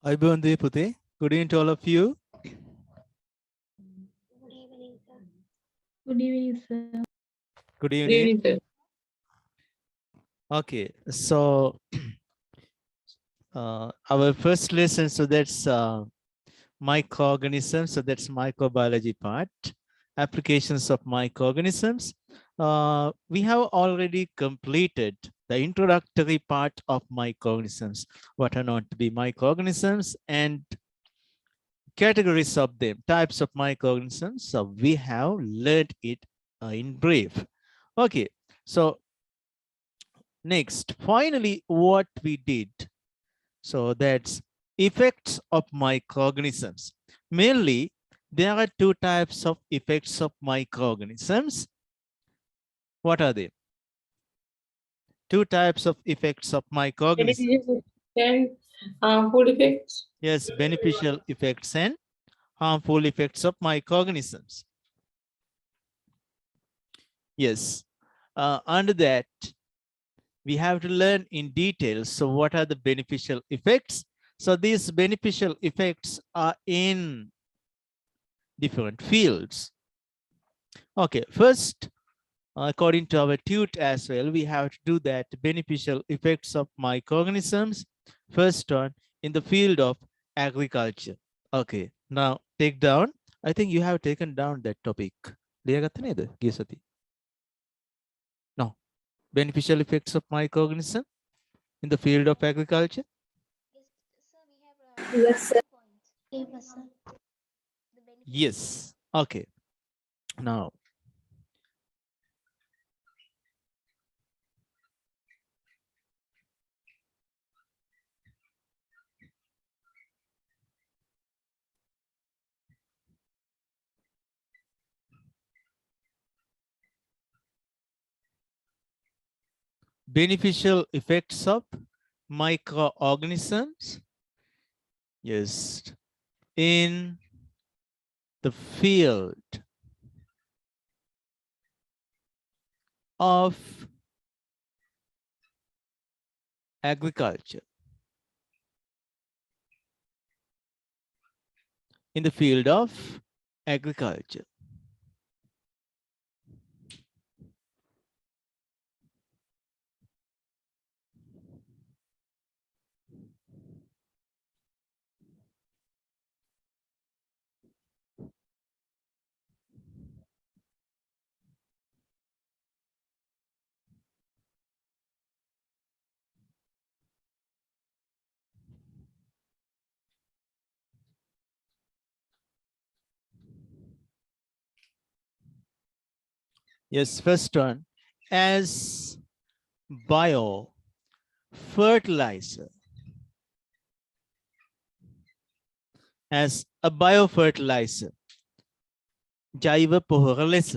Good evening to all of you. Good evening, sir. Good Good evening. evening, sir. Okay, so our first lesson, so that's microorganisms, so that's microbiology part, applications of microorganisms. We have already completed the introductory part of microorganisms, what are known to be microorganisms and categories of them, types of microorganisms. So we have learned it in brief. Okay, so next, finally, what we did. So that's effects of microorganisms. Mainly, there are two types of effects of microorganisms. What are they? Two types of effects of microorganisms. Beneficial and harmful effects. Yes, beneficial effects and harmful effects of microorganisms. Yes, under that, we have to learn in detail. So what are the beneficial effects? So these beneficial effects are in different fields. Okay, first, according to our tute as well, we have to do that beneficial effects of microorganisms. First one in the field of agriculture. Okay, now take down. I think you have taken down that topic. No, beneficial effects of microorganism in the field of agriculture. Yes, sir. Yes. Okay. Now, beneficial effects of microorganisms. Yes. In the field of agriculture. In the field of agriculture. Yes, first one, as bio fertilizer. As a biofertilizer. ජෛව පොහොර ලෙස.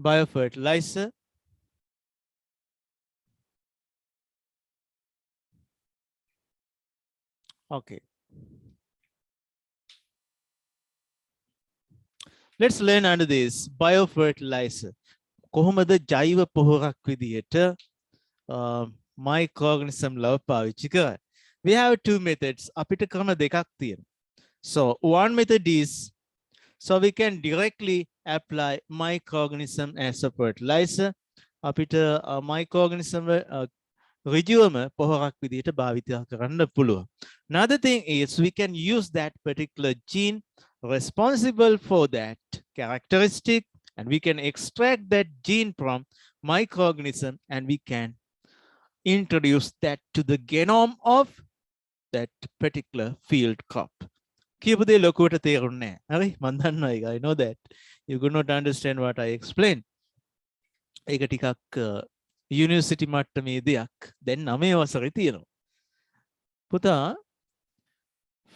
Biofertilizer. Okay. Let's learn under this biofertilizer. කොහොමද ජෛව පොහොරක් විදියට microorganism ලව පාවිච්චි කරන්නේ? We have two methods. අපිට ක්‍රම දෙකක් තියෙනවා. So one method is, so we can directly apply microorganism as a fertilizer. අපිට microorganism ඍජුවම පොහොරක් විදියට භාවිත කරන්න පුළුවන්. Another thing is we can use that particular gene responsible for that characteristic, and we can extract that gene from microorganism and we can introduce that to the genome of that particular field crop. කියපුදේ ලොකුවට තේරුන්නේ නැහැ. හරි? මම දන්නවා ඒක. I know that you could not understand what I explained. ඒක ටිකක් university මට්ටමේ දෙයක්. දැන් 9 වසරේ තියෙනවා. පුතා,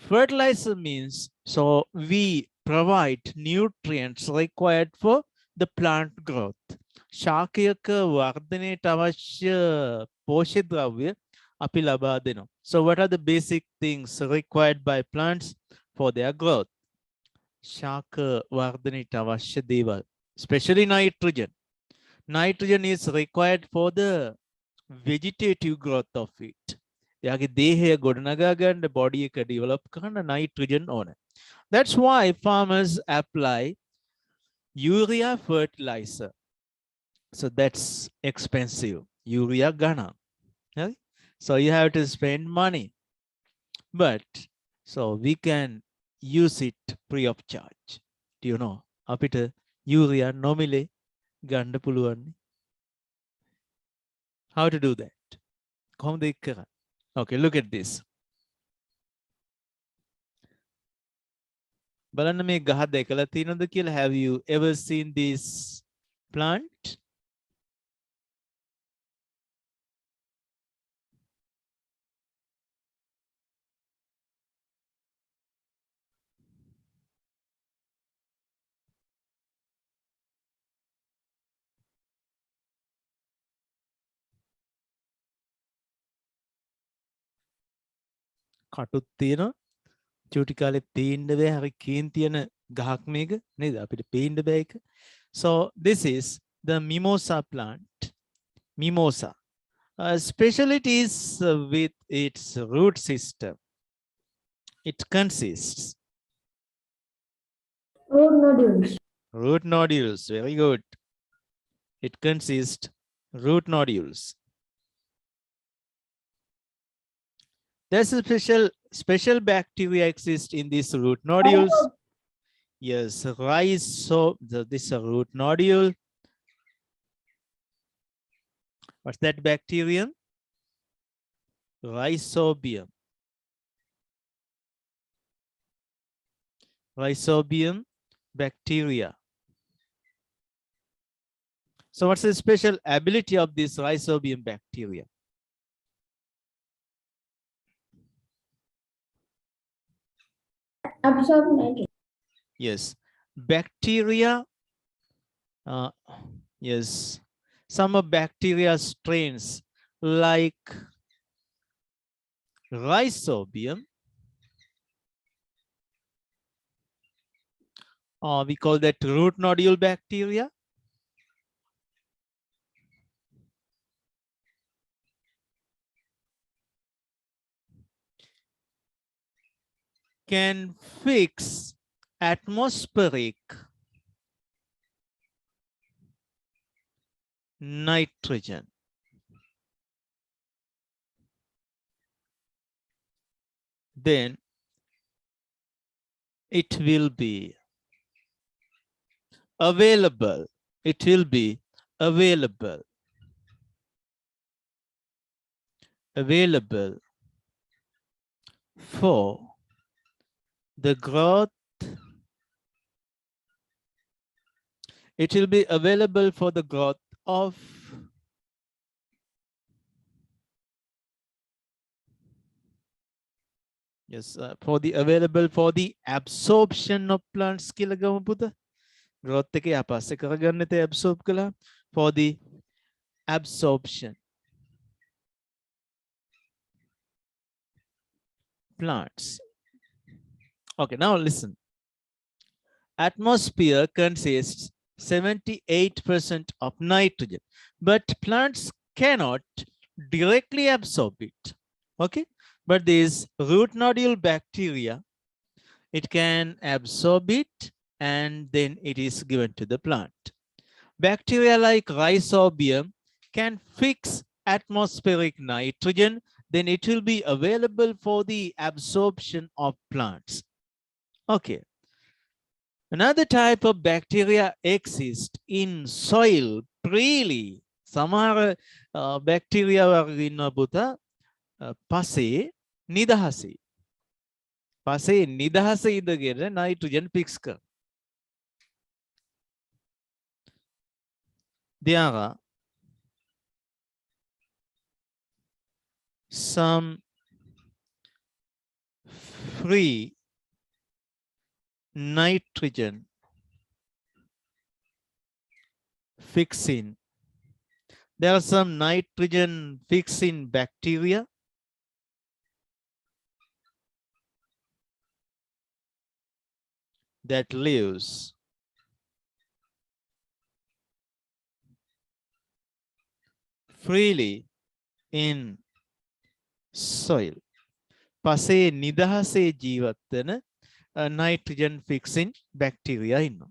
fertilizer means, so we provide nutrients required for the plant growth. ශාකයක වර්ධනයට අවශ්‍ය පෝෂක ද්‍රව්‍ය අපි ලබා දෙනවා. So what are the basic things required by plants for their growth? ශාක වර්ධනයට අවශ්‍ය දේවල්. especially nitrogen. Nitrogen is required for the vegetative growth of it. යාගේ දේහය ගොඩනගා ගන්න body එක develop කරන්න nitrogen ඕන. That's why farmers apply urea fertilizer. So that's expensive. Urea ගන්න. Okay? So you have to spend money. But so we can use it free of charge. Do you know? අපිට urea නොමිලේ ගන්න පුළුවන්. How to do that? කොහොමද ඒක කරන්නේ? Okay, look at this. බලන්න මේ ගහ දැකලා තියෙනවද කියලා. Have you ever seen this plant? කටුත් තියෙනවා. චූටි කාලේ පේන්න බෑ හරි කේන් තියෙන ගහක් මේක නේද? අපිට පේන්න බෑ ඒක. So this is the mimosa plant. Mimosa. Speciality is with its root system. It consists Root nodules. root nodules. Very good. It consists root nodules. There's a special bacteria exist in these root nodules. Yes, this is a root nodule. What's that bacterium? Rhizobium. Rhizobium bacteria. So what's the special ability of this rhizobium bacteria? Absorb nitrogen. Yes, bacteria. Yes, some of bacteria strains like rhizobium. We call that root nodule bacteria. Can fix atmospheric nitrogen. Then it will be available. It will be available for the growth. It will be available for the growth of available for the absorption of plants කියලා ගමු පුතා. growth එක යාපස්සේ කරගන්න තේ absorb කළා for the absorption plants. Okay, now listen. Atmosphere consists 78% of nitrogen, but plants cannot directly absorb it. Okay, but this root nodule bacteria, it can absorb it and then it is given to the plant. Bacteria like rhizobium can fix atmospheric nitrogen, then it will be available for the absorption of plants. Okay. Another type of bacteria exists in soil freely. සමහර bacteria වර්ග ඉන්නවා පුතා පසේ නිදහසේ. පසේ නිදහසේ ඉඳගෙන nitrogen fix කර. There are some free nitrogen fixing. There are some nitrogen fixing bacteria that lives freely in soil. පසේ නිදහසේ ජීවත් වෙන nitrogen fixing bacteria ඉන්නවා.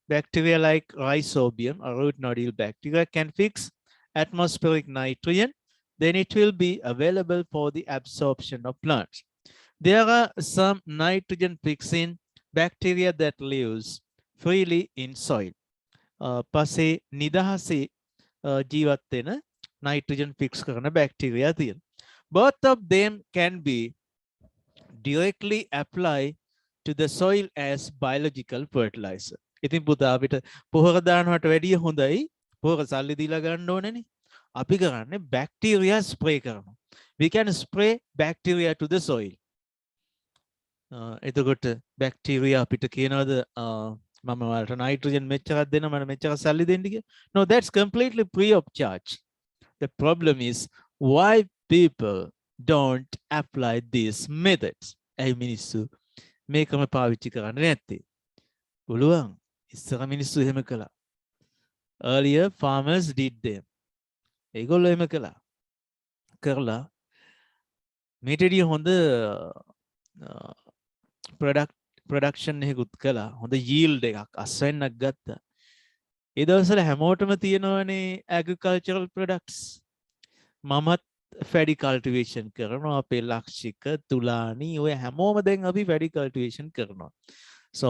Bacteria like rhizobium or root nodule bacteria can fix atmospheric nitrogen, then it will be available for the absorption of plants. There are some nitrogen fixing bacteria that lives freely in soil. පසේ නිදහසේ ජීවත් වෙන nitrogen fix කරන bacteria තියෙනවා. Both of them can be directly applied to the soil as biological fertilizer. ඉතින් පුතා අපිට පොහොර දානවට වැඩිය හොඳයි පොහොර සල්ලි දීලා ගන්න ඕනේනේ. අපි කරන්නේ බැක්ටීරියා ස්ප්‍රේ කරනවා. We can spray bacteria to the soil. එතකොට බැක්ටීරියා අපිට කියනවාද මම වලට නයිට්‍රජන් මෙච්චරක් දෙන්න මට මෙච්චරක් සල්ලි දෙන්න කියලා? No, that's completely free of charge. The problem is why people don't apply these methods. ඇයි මිනිස්සු මේකම පාවිච්චි කරන්නේ නැත්තේ? පුළුවන්. ඉස්සර මිනිස්සු එහෙම කළා. Earlier farmers did them. ඒගොල්ලෝ එහෙම කළා. කරලා මේටඩිය හොඳ production එකකුත් කළා. හොඳ yield එකක් අස්වැන්නක් ගත්තා. ඒ දවස්වල හැමෝටම තියෙනවනේ agricultural products. මමත් fatty cultivation කරනවා. අපේ ලක්ෂික තුලානි ඔය හැමෝම දැන් අපි fatty cultivation කරනවා. So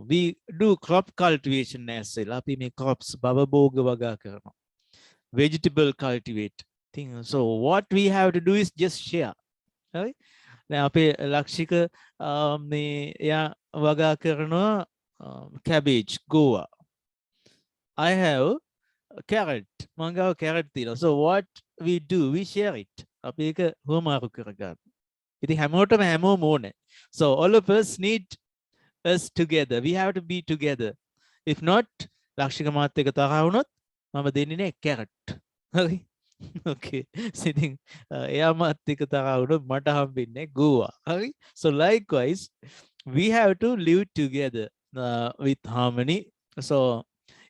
we do crop cultivation as well. අපි මේ crops බවබෝග වගා කරනවා. Vegetable cultivate thing. So what we have to do is just share. Right? දැන් අපේ ලක්ෂික මේ එයා වගා කරනවා cabbage, goa. I have carrot. මං ගාව carrot තියෙනවා. So what we do, we share it. අපි ඒක හොමාරු කරගන්න. ඉතින් හැමෝටම හැමෝම ඕනේ. So all of us need us together. We have to be together. If not, ලක්ෂික මාත් එක්ක තරහ වුණොත් මම දෙන්නේ නැහැ carrot. හරි? Okay. So ඉතින් එයා මාත් එක්ක තරහ වුණොත් මට හම්බෙන්නේ goa. හරි? So likewise, we have to live together with harmony. So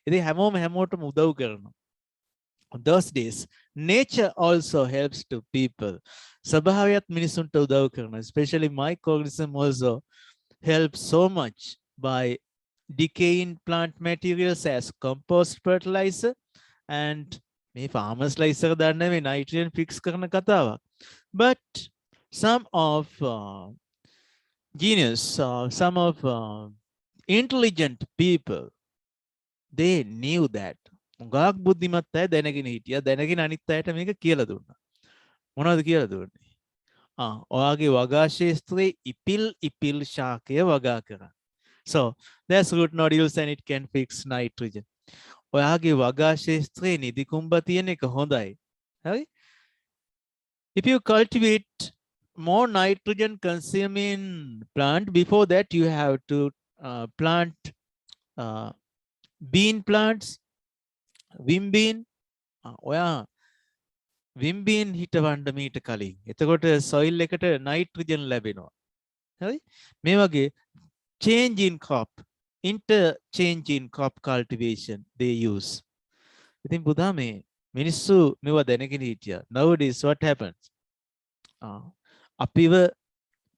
ඉතින් හැමෝම හැමෝටම උදව් කරනවා. Those days, nature also helps to people. ස්වභාවයත් මිනිසුන්ට උදව් කරනවා. Especially microorganism also helps so much by decaying plant materials as compost fertilizer and මේ farmers ලා ඉස්සර දන්නේ මේ nitrogen fix කරන කතාවක්. But some of genius, some of intelligent people, they knew that. ගාක් බුද්ධිමත් අය දැනගෙන හිටියා. දැනගෙන අනිත් අයට මේක කියලා දුන්නා. මොනවද කියලා දුන්නේ? ඔයාගේ වගා ශේස්ත්‍රයේ ඉපිල් ශාකය වගා කරා. So there's root nodules and it can fix nitrogen. ඔයාගේ වගා ශේස්ත්‍රයේ නිදි කුඹ තියෙන එක හොඳයි. හරි? If you cultivate more nitrogen consuming plant, before that you have to plant bean plants, wim bean. ඔයා wim bean හිටවන්න මීට කලින්. එතකොට soil එකට nitrogen ලැබෙනවා. හරි? මේ වගේ change in crop, interchange in crop cultivation they use. ඉතින් පුතා මේ මිනිස්සු මේවා දැනගෙන හිටියා. Nowadays what happens? අපිව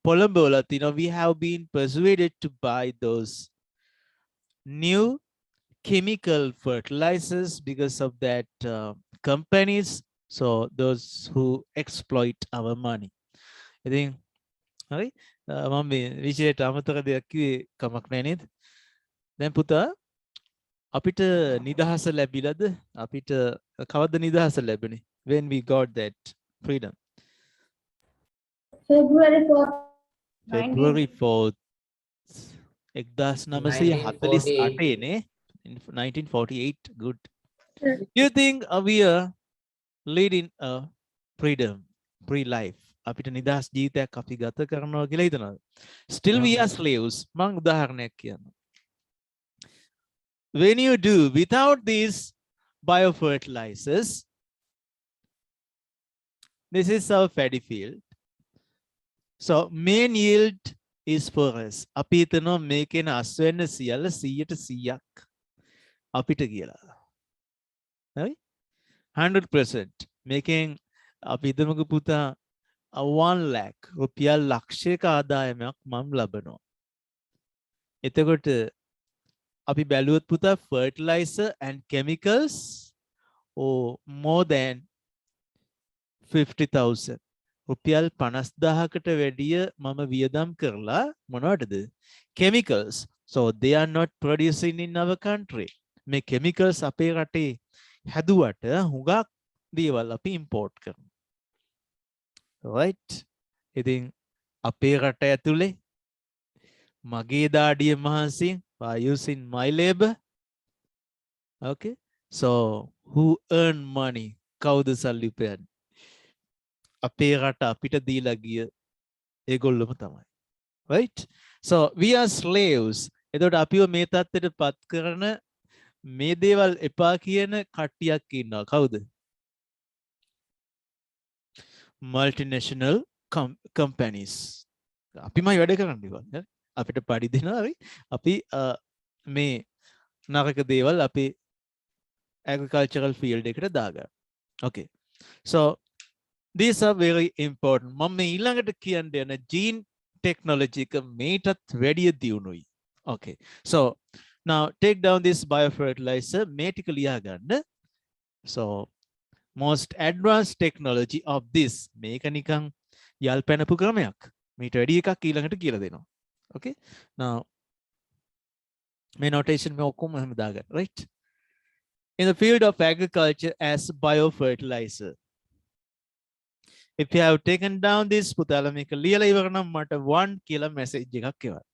පොළඹවලා තිනවා. We have been persuaded to buy those new chemical fertilizers because of that companies. So those who exploit our money. ඉතින් හරි මම මේ විශේෂයට අමතක දෙයක් කිව්වේ කමක් නැහැ නේද? දැන් පුතා අපිට නිදහස ලැබිලාද? අපිට කවද්ද නිදහස ලැබුණේ? When we got that freedom? February 4th. February 4th. 1948 නේ? In 1948. Good. Do you think we are leading a free life? අපිට නිදහස් ජීවිතයක් අපි ගත කරනවා කියලා හිතනවාද? Still we are slaves. මම උදාහරණයක් කියන්නම්. When you do without these biofertilizers, this is our paddy field. So main yield is for us. අපි හිතනවා මේකේන අස්වැන්න සියල්ල 100% අපිට කියලා. හරි? 100%. Making අපි හිතමුකෝ පුතා 1 lakh රුපියල් ලක්ෂයක ආදායමක් මම ලබනවා. එතකොට අපි බැලුවොත් පුතා fertilizer and chemicals or more than 50,000 රුපියල් 50,000කට වැඩිය මම වියදම් කරලා මොනවටද chemicals. So they are not producing in our country. මේ chemicals අපේ රටේ හැදුවට හුඟක් දේවල් අපි import කරනවා. Right? ඉතින් අපේ රට ඇතුලේ මගේ දාඩිය මහන්සියෙන් by using my labor. Okay? So who earn money? කවුද සල්ලි උපයන්නේ? අපේ රට අපිට දීලා ගිය ඒගොල්ලොම තමයි. Right? So we are slaves. එතකොට අපිව මේ තත්ත්වයට පත් කරන මේ දේවල් එපා කියන කට්ටියක් ඉන්නවා. කවුද? Multinational companies. අපිමයි වැඩ කරන්නේ ඉතින්. අපිට පඩි දෙනවා හරි. අපි මේ නරක දේවල් අපි agricultural field එකට දාගන්න. Okay. So these are very important. මම මේ ඊළඟට කියන්න යන gene technology එක මේටත් වැඩිය දියුණුයි. Okay. So now take down this biofertilizer මේ ටික ලියා ගන්න. So most advanced technology of this මේක නිකන් යල් පැනපු ක්‍රමයක්. මේට වැඩි එකක් ඊළඟට කියලා දෙනවා. Okay. Now මේ notation මේ ඔක්කොම එහෙම දාගන්න. Right? In the field of agriculture as biofertilizer. If you have taken down this පුතාලා මේක ලියලා ඉවර නම් මට 1 කියලා message එකක් එවන්න.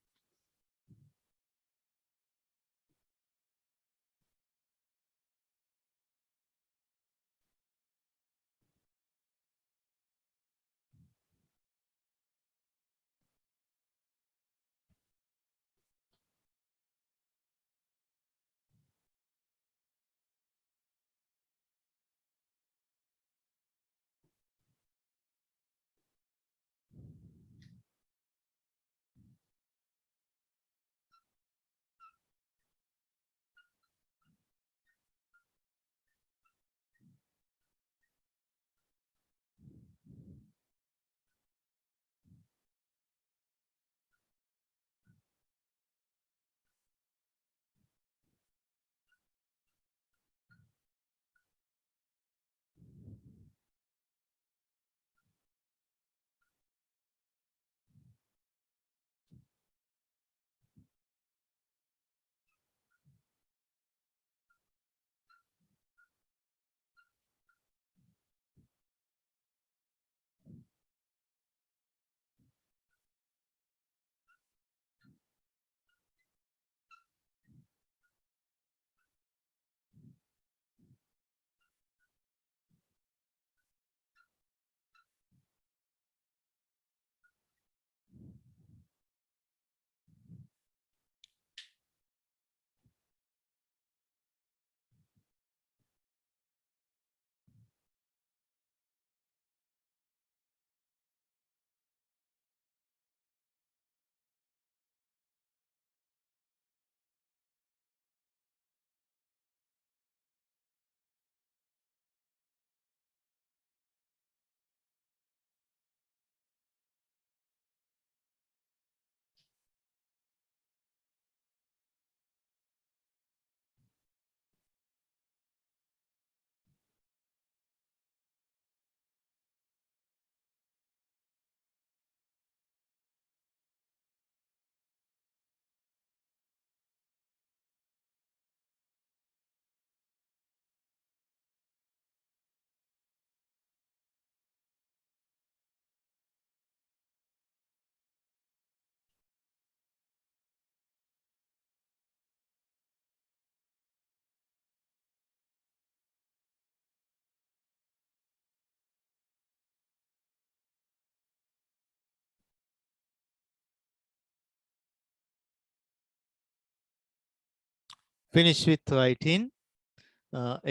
Finish with writing.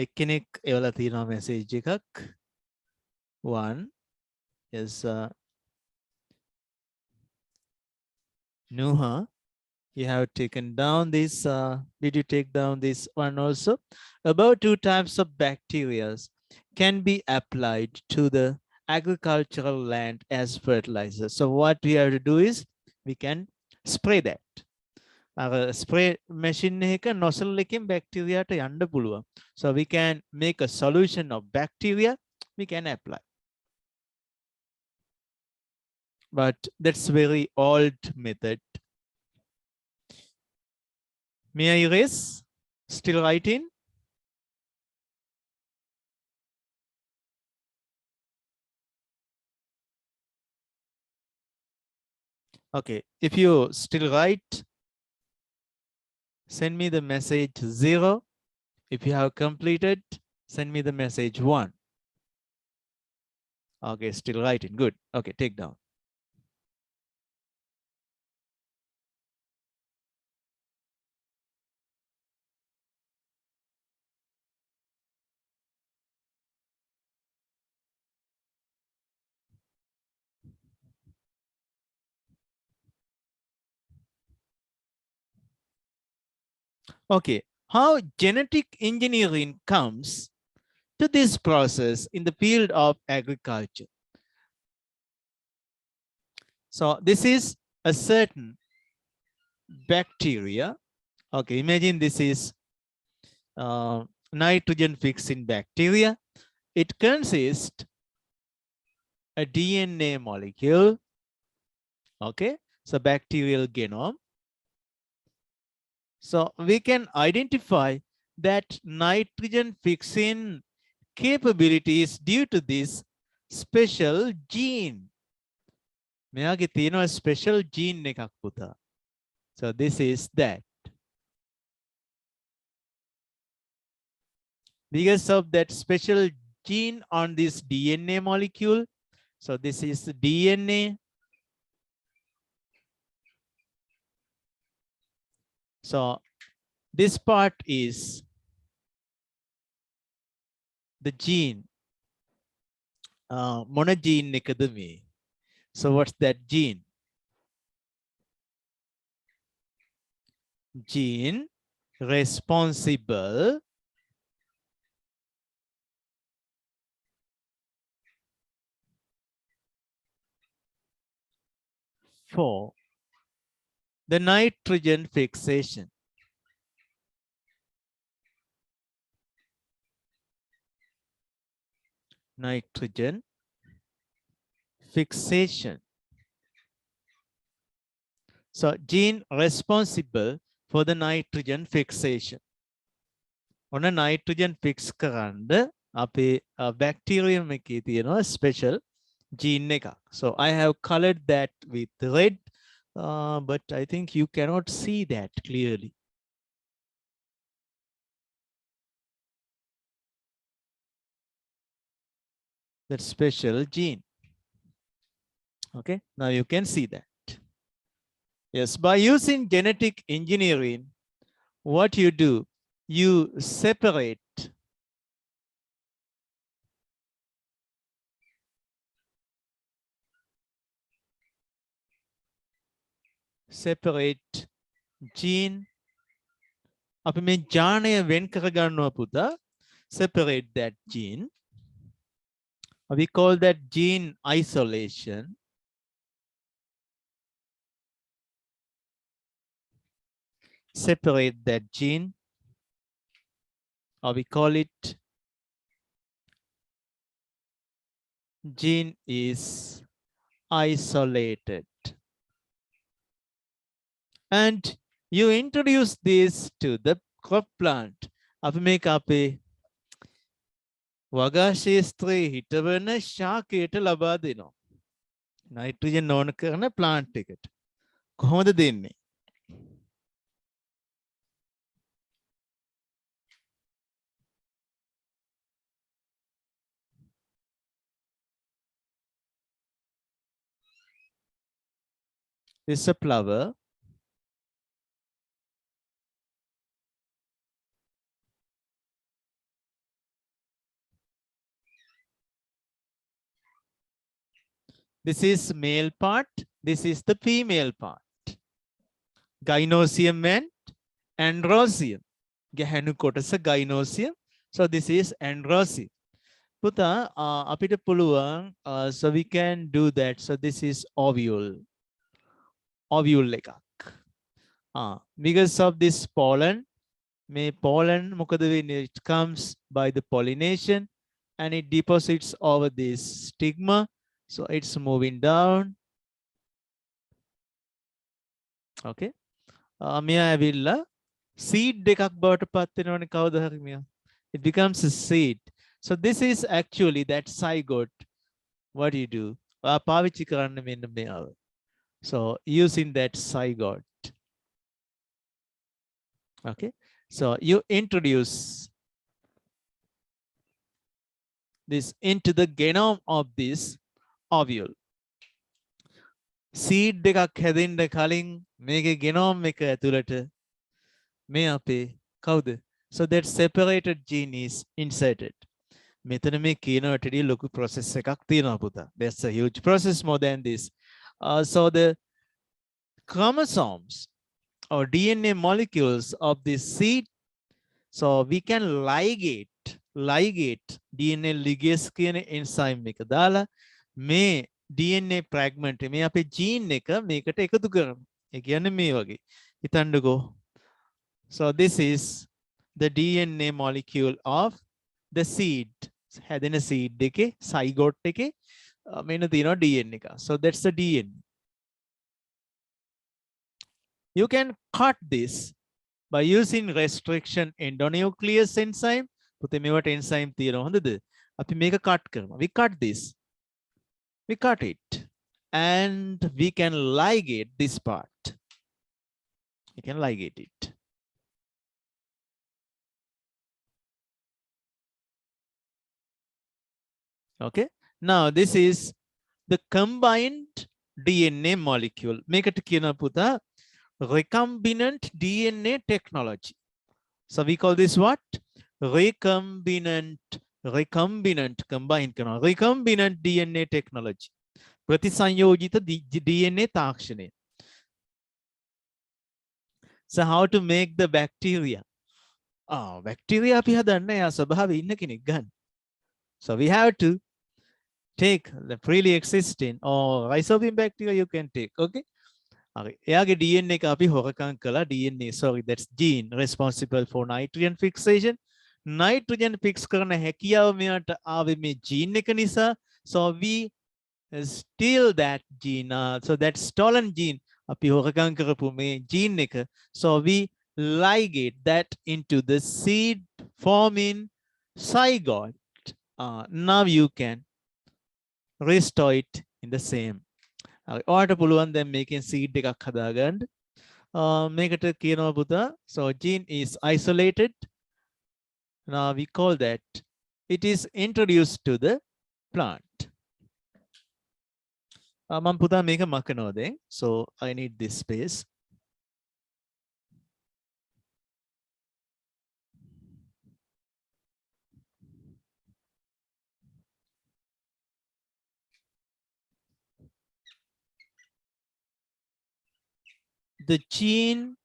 එක්කෙනෙක් එවලා තියෙනවා message එකක්. 1 is Nuha. You have taken down this. Did you take down this one also? About 2 types of bacteria. can be applied to the agricultural land as fertilizer. So what we have to do is we can spray that. Our spray machine එක nozzle එකෙන් bacteria ට යන්න පුළුවන්. So we can make a solution of bacteria, we can apply. But that's very old method. May I erase? Still writing? Okay, if you still write, send me the message 0. If you have completed, send me the message 1. Okay, still writing. Good. Okay, take down. Okay, how genetic engineering comes to this process in the field of agriculture. So this is a certain bacteria. Okay, imagine this is nitrogen fixing bacteria. It consists a DNA molecule. Okay, so bacterial genome. So we can identify that nitrogen fixing capabilities due to this special gene. මෙයාගේ තියෙනවා special gene එකක් පුතා. So this is that. Because of that special gene on this DNA molecule. So this is the DNA. So this part is the gene. Mono gene එකද මේ? So what's that gene? Gene responsible for the nitrogen fixation. Nitrogen fixation. So gene responsible for the nitrogen fixation. On a nitrogen fix කරන්න අපේ bacterium එකේ තියෙනවා special gene එකක්. So I have colored that with red, but I think you cannot see that clearly. That special gene. Okay, now you can see that. Yes, by using genetic engineering, what you do, you separate gene. අපි මේ ජානය වෙන් කරගන්නවා පුතා. Separate that gene. We call that gene isolation. Separate that gene, or we call it gene is isolated. And you introduce this to the crop plant. අපි මේක අපේ වගා ශේස්ත්‍රයේ හිටවන ශාකයට ලබා දෙනවා. නයිට්‍රජන් ඕන කරන ප්ලාන්ට් එකට. කොහොමද දෙන්නේ? This is a flower. This is male part. This is the female part. Gynosium and androsium. ගැහැණු කොටස gynosium. So this is androsium. පුතා අපිට පුළුවන් so we can do that. So this is ovule එකක්. Because of this pollen, may pollen මොකද වෙන්නේ? It comes by the pollination and it deposits over this stigma. So it's moving down. Okay. මෙයා ඇවිල්ලා seed එකක් බවට පත් වෙනවනේ කවදා හරි මෙයා. It becomes a seed. So this is actually that zygote. What do you do? පාවිච්චි කරන්න මෙන්න මෙයාව. So using that zygote. Okay. So you introduce this into the genome of this ovule. Seed දෙකක් හැදෙන්න කලින් මේකේ genome එක ඇතුළට මේ අපේ කවුද? So that separated gene is inserted. මෙතන මේ කියනටදී ලොකු process එකක් තියෙනවා පුතා. That's a huge process more than this. So the chromosomes or DNA molecules of this seed, so we can ligate DNA ligase කියන enzyme එක දාලා මේ DNA fragment මේ අපේ gene එක මේකට එකතු කරනවා. ඒ කියන්නේ මේ වගේ. හිතන්නකෝ. So this is the DNA molecule of the seed. හැදෙන seed එකේ zygote එකේ මෙන්න තියෙනවා DNA එක. So that's the DNA. You can cut this by using restriction endonuclease enzyme. පුතේ මේවට enzyme තියෙනවා හොඳද? අපි මේක cut කරනවා. We cut this. We cut it and we can ligate this part. We can ligate it. Okay. Now this is the combined DNA molecule. Make it කියනවා පුතා recombinant DNA technology. So we call this what? Recombinant combined කරනවා. Recombinant DNA technology. ප්‍රතිසංයෝජිත DNA තාක්ෂණය. So how to make the bacteria? Bacteria අපි හදන්න යා ස්වභාවයේ ඉන්න කෙනෙක් ගන්න. So we have to take the freely existing or rhizobin bacteria you can take. Okay. එයාගේ DNA එක අපි හොරකම් කළා. DNA, sorry, that's gene responsible for nitrogen fixation. Nitrogen fix කරන හැකියාව මෙයාට ආවේ මේ gene එක නිසා. So we steal that gene. So that stolen gene අපි හොරකම් කරපු මේ gene එක. So we ligate that into the seed forming zygote. Now you can restore it in the same. ඔයාට පුළුවන් දැන් මේකෙන් seed එකක් හදාගන්න. මේකට කියනවා පුතා. So gene is isolated. Now we call that it is introduced to the plant. මම පුතා මේක මකනවා දැන්. So I need this space. The gene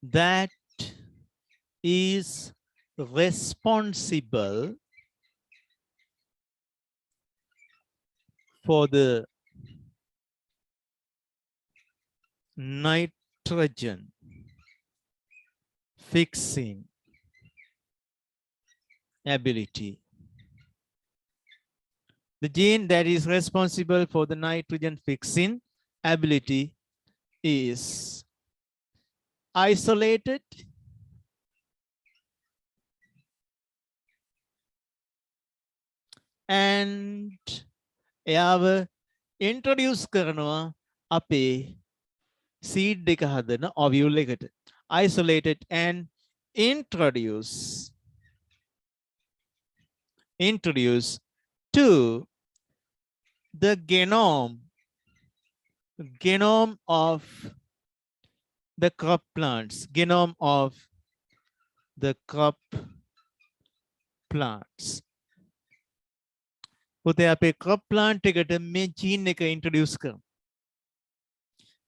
that is responsible for the nitrogen fixing ability. The gene that is responsible for the nitrogen fixing ability is isolated and එයාව introduce කරනවා අපේ seed එක හදන ovule එකට. Isolated and introduce to the genome of the crop plants. Genome of the crop plants. පුතේ අපේ crop plant එකට මේ gene එක introduce කරමු.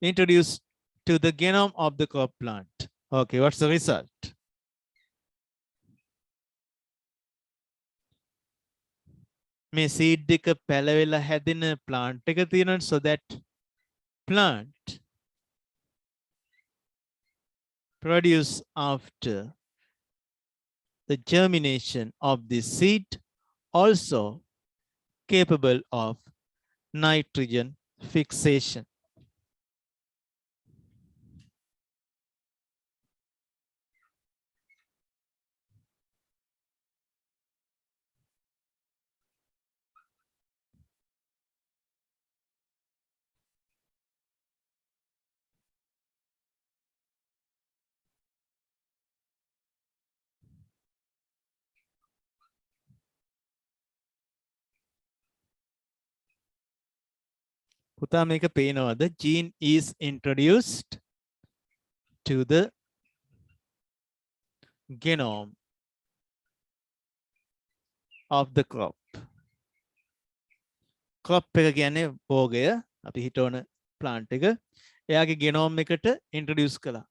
Introduce to the genome of the crop plant. Okay, what's the result? මේ seed එක පැලවෙලා හැදෙන plant එක තියෙනවා, so that plant produce after the germination of the seed also capable of nitrogen fixation. පුතා මේක පේනවද? Gene is introduced to the genome of the crop. Crop එක කියන්නේ භෝගය, අපි හිතවන plant එක. එයාගේ genome එකට introduce කළා.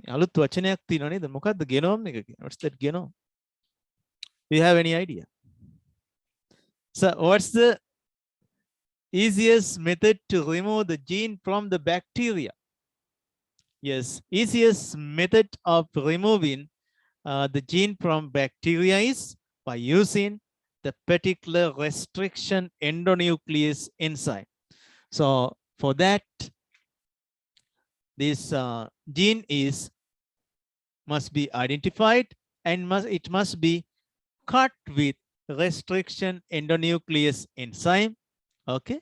අලුත් වචනයක් තියෙනවා නේද? මොකද්ද genome එක කියන්නේ? What's that genome? Do you have any idea? So what's the easiest method to remove the gene from the bacteria? Yes, easiest method of removing the gene from bacteria is by using the particular restriction endonuclease enzyme. So for that, this gene must be identified and it must be cut with restriction endonuclease enzyme. Okay,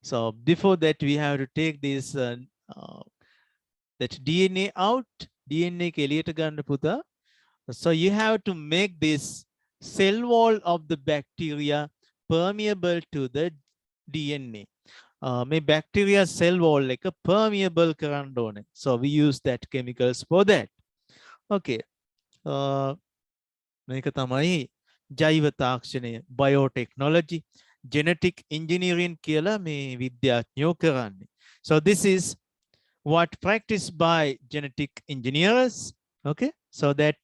so before that we have to take this that DNA out. DNA එක එළියට ගන්න පුතා. So you have to make this cell wall of the bacteria permeable to the DNA. May bacteria cell wall like a permeable කරන්න ඕනේ. So we use that chemicals for that. Okay. මේක තමයි ජෛව තාක්ෂණය, biotechnology, genetic engineering කියලා මේ විද්‍යාඥයෝ කරන්නේ. So this is what practiced by genetic engineers. Okay, so that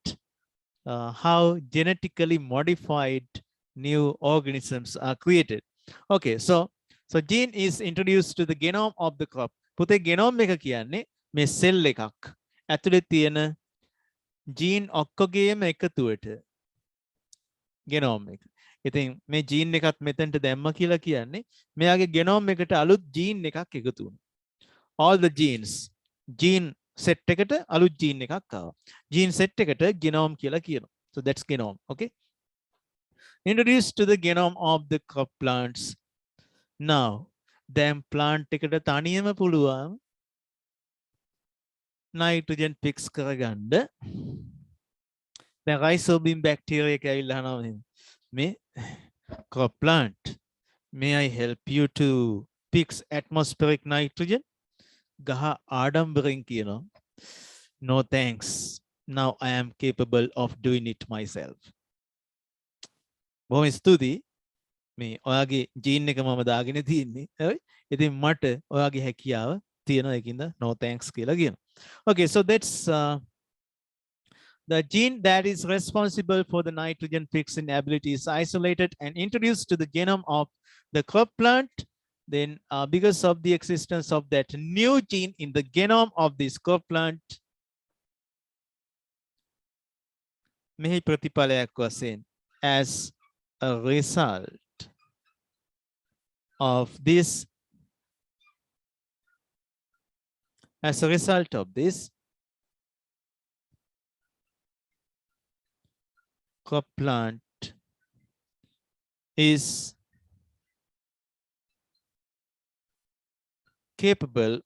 how genetically modified new organisms are created. Okay, so gene is introduced to the genome of the crop. පුතේ genome එක කියන්නේ මේ cell එකක්. ඇතුලේ තියෙන gene ඔක්කොගේම එකතුවට genome එක. ඉතින් මේ gene එකත් මෙතනට දැම්ම කියලා කියන්නේ මෙයාගේ genome එකට අලුත් gene එකක් එකතු වුණා. All the genes, gene set එකට අලුත් gene එකක් ආවා. Gene set එකට genome කියලා කියනවා. So that's genome. Okay, introduced to the genome of the crop plants. Now දැන් plant එකට තනියම පුළුවන් nitrogen fix කරගන්න. දැන් rhizobim bacteria එක ඇවිල්ලා අහනවා මේ crop plant, may I help you to fix atmospheric nitrogen? ගහ ආඩම්බරෙන් කියනවා, no thanks, now I am capable of doing it myself. බොහොම ස්තුතියි, මේ ඔයාගේ ජීන් එක මම දාගෙන තියෙන්නේ. හරි, ඉතින් මට ඔයාගේ හැකියාව තියෙනවා, ඒකින්ද no thanks කියලා කියනවා. Okay, so that's the gene that is responsible for the nitrogen fixing ability is isolated and introduced to the genome of the crop plant. Then because of the existence of that new gene in the genome of this crop plant, මෙහි ප්‍රතිඵලයක් වශයෙන් as a result of this, crop plant is capable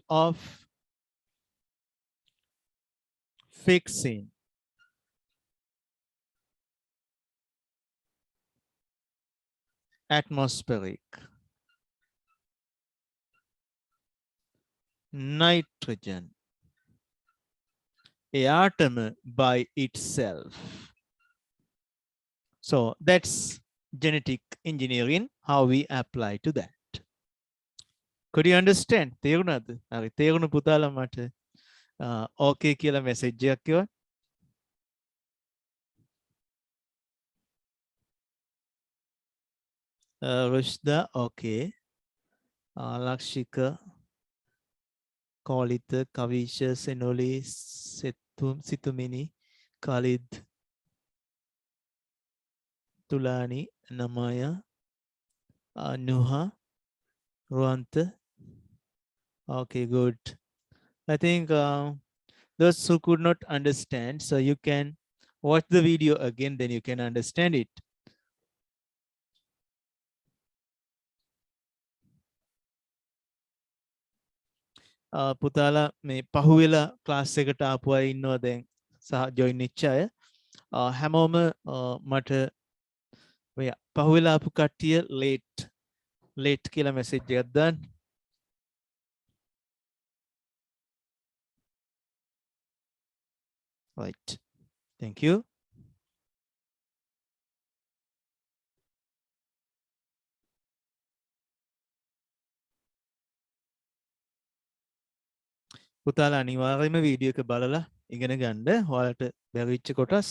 of fixing atmospheric nitrogen atom by itself. So that's genetic engineering, how we apply to that. Could you understand? තේරුණාද? හරි, තේරුණු පුතාලා මට okay කියලා message එකක් එවන්න. Rushda, okay. Lakshika, Kolita, Kavisha, Senoli, Situmini, Khalid, Tulani, Namaya, Nuha, Ruanta. Okay, good. I think those who could not understand, so you can watch the video again, then you can understand it. පුතාලා මේ පහුවෙලා class එකට ආපු අය ඉන්නවා දැන් සහ join වෙච්ච අය. හැමෝම මට ඔය පහුවෙලා ආපු කට්ටිය ලේට් කියලා මැසේජ් එකක් දාන්න. Right. Thank you. පුතාලා අනිවාර්යයෙන්ම වීඩියෝ එක බලලා ඉගෙන ගන්න. ඔයාලට බැරිච්ච කොටස්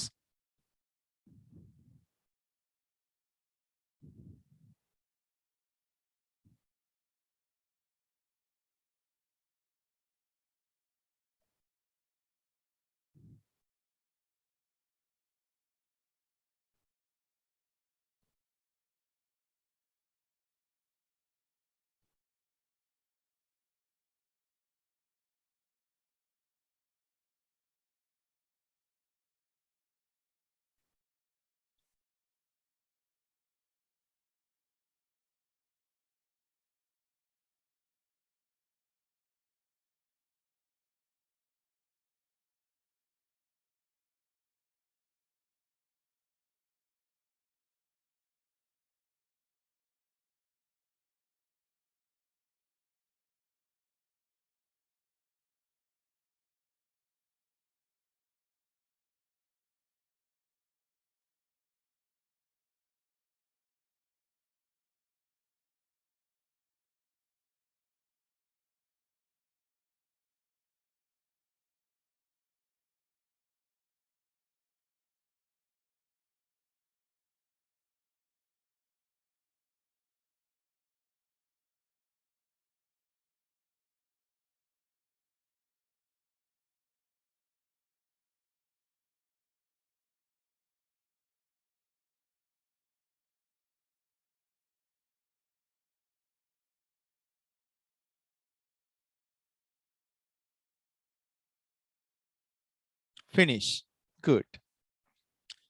finish. Good.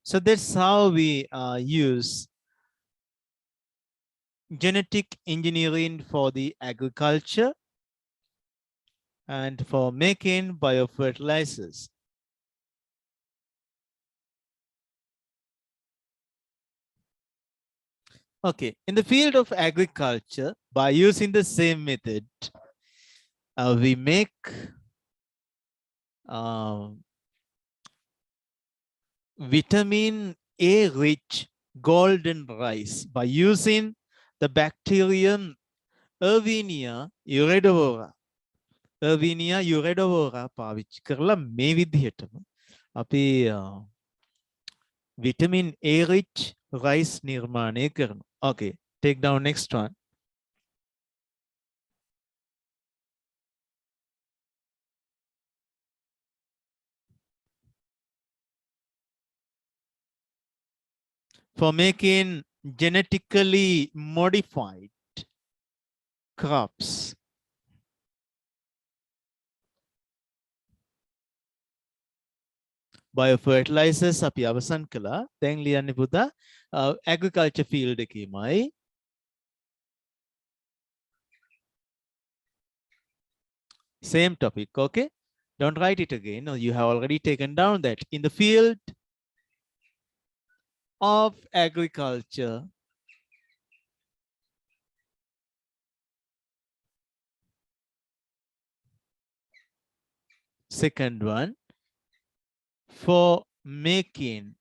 So that's how we use genetic engineering for the agriculture and for making biofertilizers. Okay, in the field of agriculture, by using the same method, we make vitamin A rich golden rice by using the bacterium Erwinia uredivora. Erwinia uredivora පාවිච්චි කරලා මේ විදිහටම අපි vitamin A rich rice නිර්මාණය කරනවා. Okay, take down next one. For making genetically modified crops. Biofertilizers අපි අවසන් කළා. දැන් ලියන්න පුතා agriculture field එකේමයි. Same topic, okay? Don't write it again. You have already taken down that. In the field of agriculture, second one, for making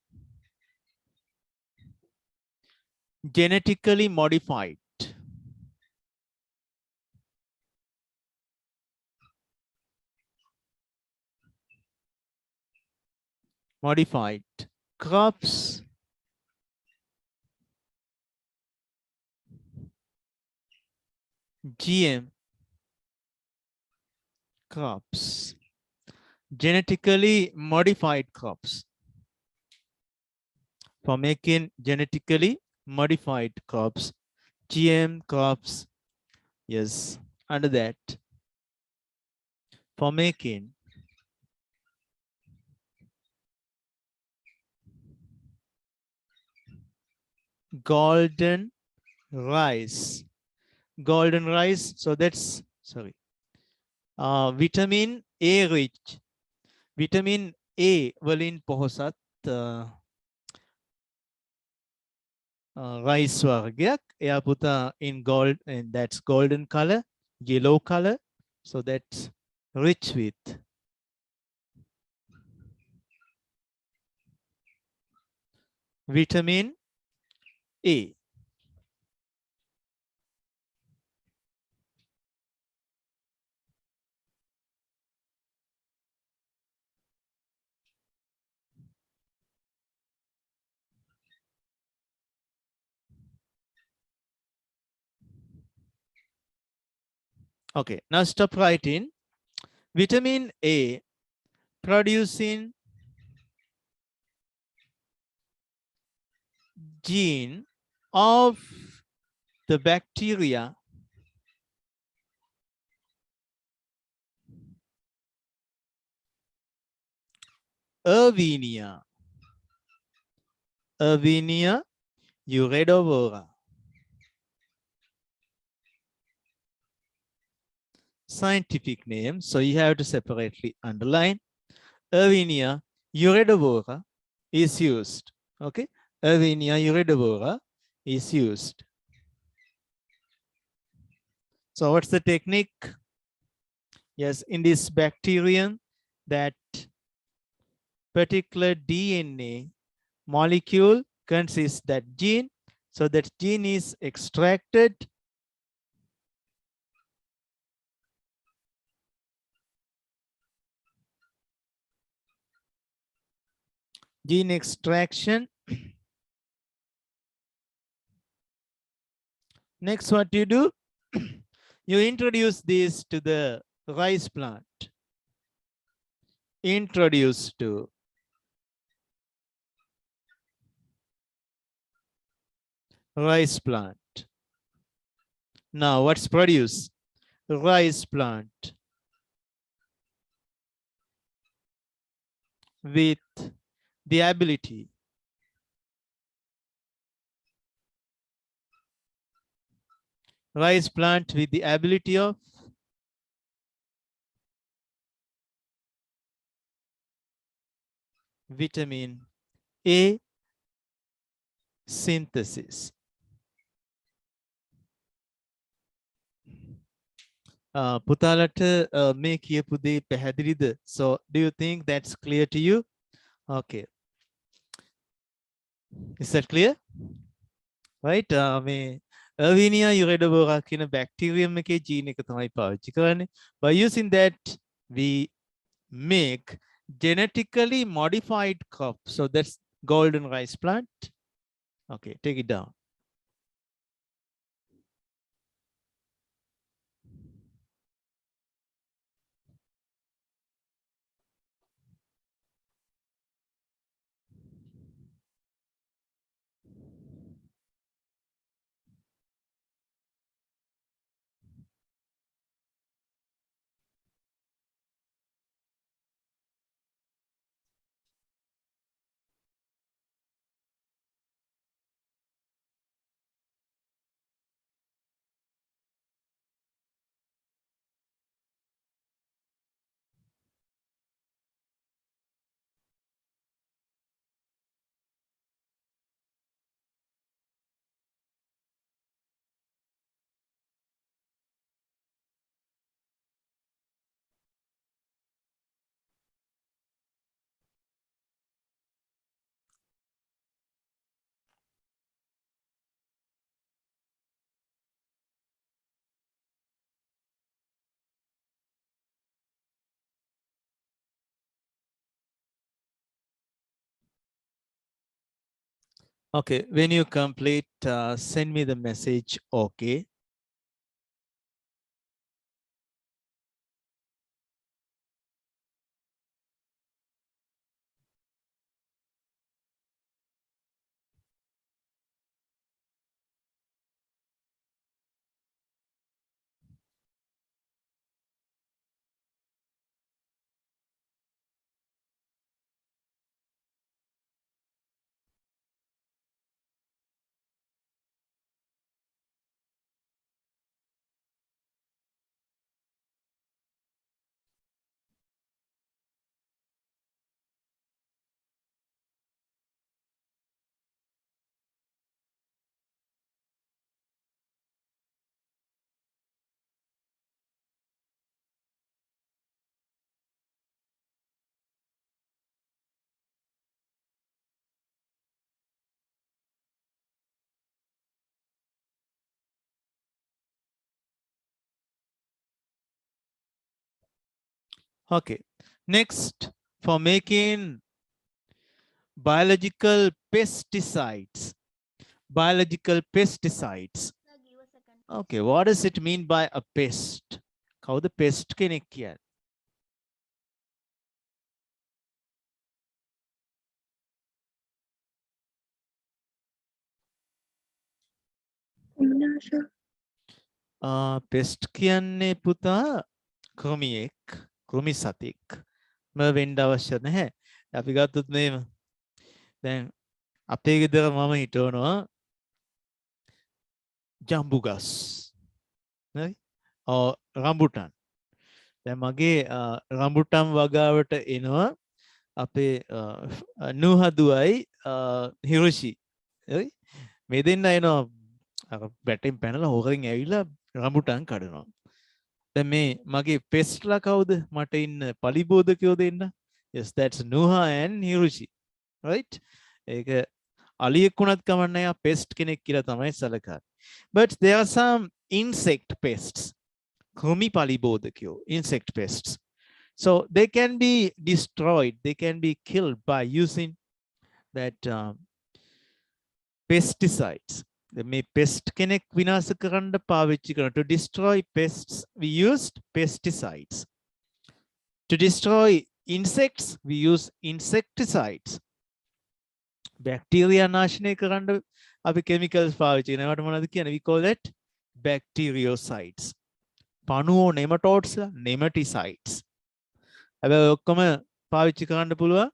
genetically modified crops GM crops, genetically modified crops. For making genetically modified crops, GM crops, yes, under that. For making golden rice, so that's, sorry, vitamin A rich, vitamin A වලින් පොහොසත් rice වර්ගයක්. එයා පුතා in gold, and that's golden color, yellow color, so that's rich with vitamin A. Okay, now stop writing. Vitamin A producing gene of the bacteria Erwinia uredovora. Scientific name, so you have to separately underline. Erwinia uredovora is used. Okay, Erwinia uredovora is used. So what's the technique? Yes, in this bacterium, that particular DNA molecule consists that gene. So that gene is extracted. Gene extraction. Next, what you do? You introduce this to the rice plant. Introduce to rice plant. Now, what's produced? Rice plant with the ability of vitamin A synthesis. පුතාලට මේ කියපු දේ පැහැදිලිද? So do you think that's clear to you? Okay. Is that clear? Right? මේ Erwinia uredovora කියන bacterium එකේ gene එක තමයි පාවිච්චි කරන්නේ. By using that, we make genetically modified crop. So that's golden rice plant. Okay, take it down. Okay, when you complete, send me the message. Okay. Okay. Next, for making biological pesticides. Biological pesticides. Okay, what does it mean by a pest? Kawuda pest කෙනෙක් කියන්නේ? I'm not sure. Pest කියන්නේ පුතා කෘමියෙක්, කෘමි සතෙක්. වෙන්න අවශ්‍ය නැහැ. අපි ගත්තොත් මේව. දැන් අපේ ගෙදර මම හිටවනවා ජම්බු ගස්. හරි? රම්බුටන්. දැන් මගේ රම්බුටන් වගාවට එනවා අපේ නූහදුවයි හිරොෂි. හරි? මේ දෙන්න එනවා බැටෙන් පැනලා හොරෙන් ඇවිල්ලා රම්බුටන් කඩනවා. දැන් මේ මගේ පෙස්ට්ලා කවුද? මට ඉන්න පලිබෝධකයෝ දෙන්න. Yes, that's Nuha and Hiroshi. Right? ඒක අලියෙක් වුණත් කමක් නැහැ. පෙස්ට් කෙනෙක් කියලා තමයි සැලකන්නේ. But there are some insect pests. කෘමි පලිබෝධකයෝ, insect pests. So they can be destroyed, they can be killed by using that pesticides. මේ pest කෙනෙක් විනාශ කරන්න පාවිච්චි කරන. To destroy pests we used pesticides. To destroy insects we use insecticides. Bacteria නාශනය කරන්න අපි chemicals පාවිච්චි කරනවා. ඒවට මොනවද කියන්නේ? We call it bactericides. පණුවෝ nematodes, nematicides. හැබැයි ඔක්කොම පාවිච්චි කරන්න පුළුවන්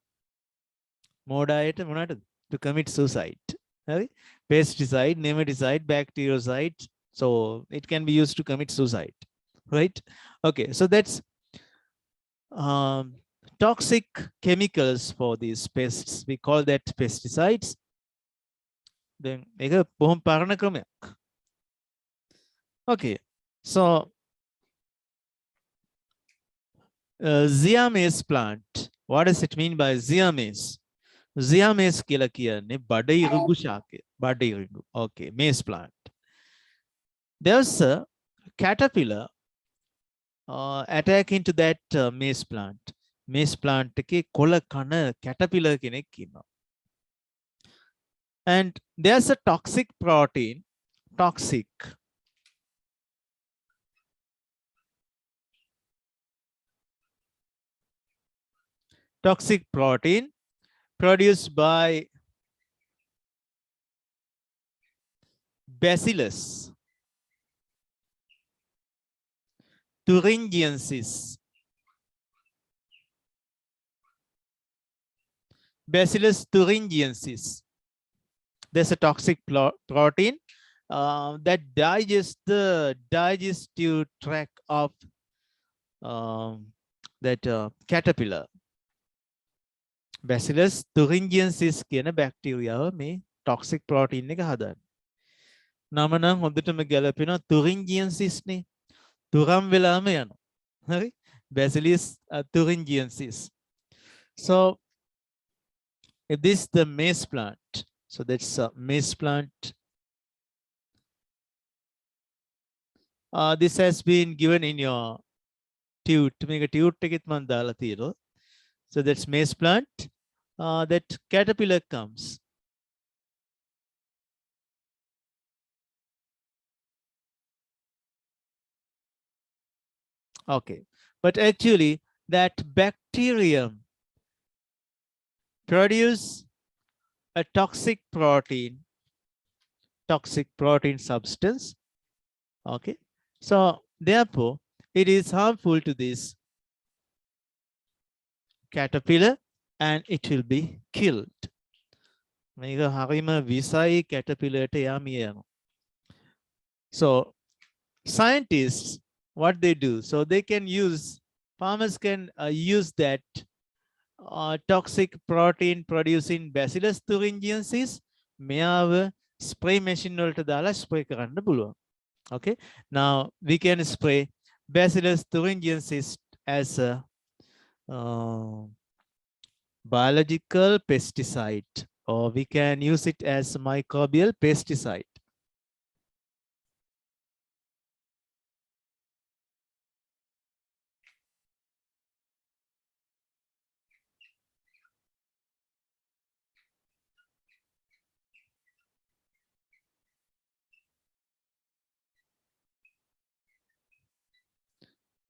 මෝඩ අයට මොනවටද? To commit suicide. හරි? Pesticide, nematicide, bactericide. So it can be used to commit suicide. Right? Okay, so that's toxic chemicals for these pests. We call that pesticides. Then මේක බොහොම පරණ ක්‍රමයක්. Okay, so Ziames plant. What does it mean by Ziames? Ziames කියලා කියන්නේ බඩඉරුඟු ශාකය. බඩඉරුඟු. Okay, maize plant. There's a caterpillar attack into that maize plant. Maize plant එකේ කොළ කන caterpillar කෙනෙක් ඉන්නවා. And there's a toxic protein, toxic protein produced by Bacillus thuringiensis. Bacillus thuringiensis. There's a toxic protein that digests the digestive tract of that caterpillar. Bacillus thuringiensis කියන බැක්ටීරියාව මේ toxic protein එක හදන්නේ. නම නම් හොඳටම ගැලපෙනවා thuringiensis නේ. තුරම් වෙලාම යනවා. හරි? Bacillus thuringiensis. So if this is the maize plant, so that's a maize plant. This has been given in your tute. මේක tute එකෙත් මම දාලා තියෙනවා. So that's maize plant. That caterpillar comes. Okay, but actually that bacterium produce a toxic protein substance. Okay, so therefore it is harmful to this caterpillar and it will be killed. මේක හරිම විසයි caterpillar ට යමියනවා. So scientists, what they do, so they can use, farmers can use that toxic protein producing Bacillus thuringiensis මෙයාව spray machine වලට දාලා spray කරන්න පුළුවන්. Okay, now we can spray Bacillus thuringiensis as a biological pesticide, or we can use it as microbial pesticide.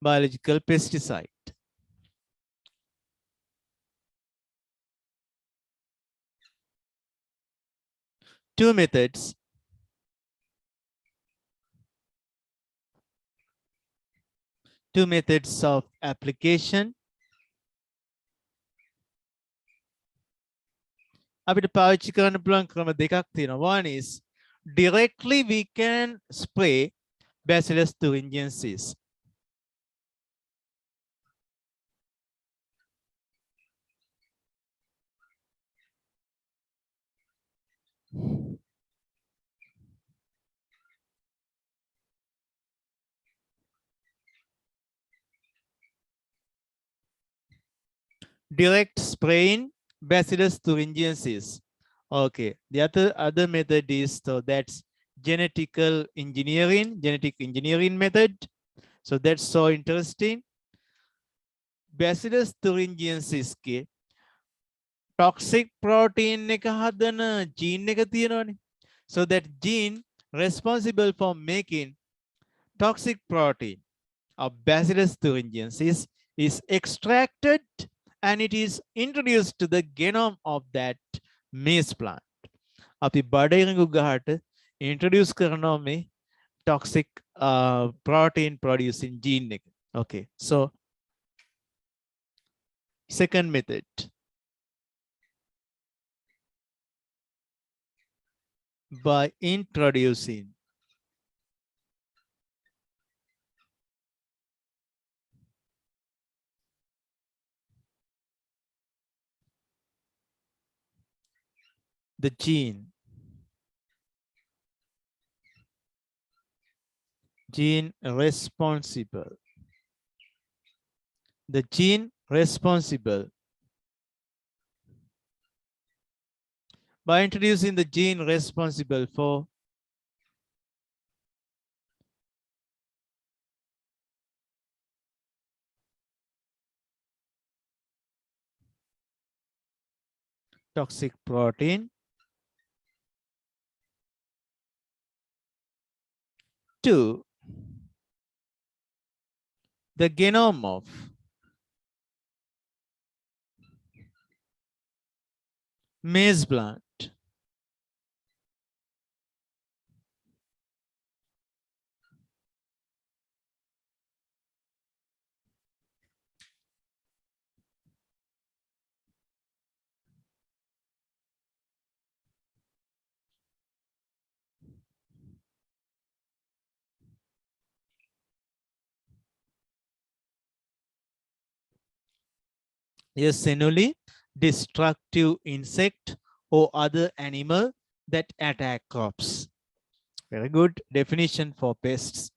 biological pesticide. Two methods. Two methods of application. අපිට පාවිච්චි කරන්න පුළුවන් ක්‍රම දෙකක් තියෙනවා. One is directly we can spray Bacillus thuringiensis. Direct spraying Bacillus thuringiensis. Okay, the other method is, so that's genetic engineering method. So that's so interesting. Bacillus thuringiensis ke toxic protein එක හදන gene එක තියෙනවනේ. So that gene responsible for making toxic protein of Bacillus thuringiensis is extracted and it is introduced to the genome of that maize plant. අපි බඩිරඟු ගහට introduce කරනවා මේ toxic protein producing gene එක. Okay, so second method. By introducing the gene responsible by introducing the gene responsible for toxic protein to the genome of maize plant. A sensually destructive insect or other animal that attack crops. Very good definition for pests.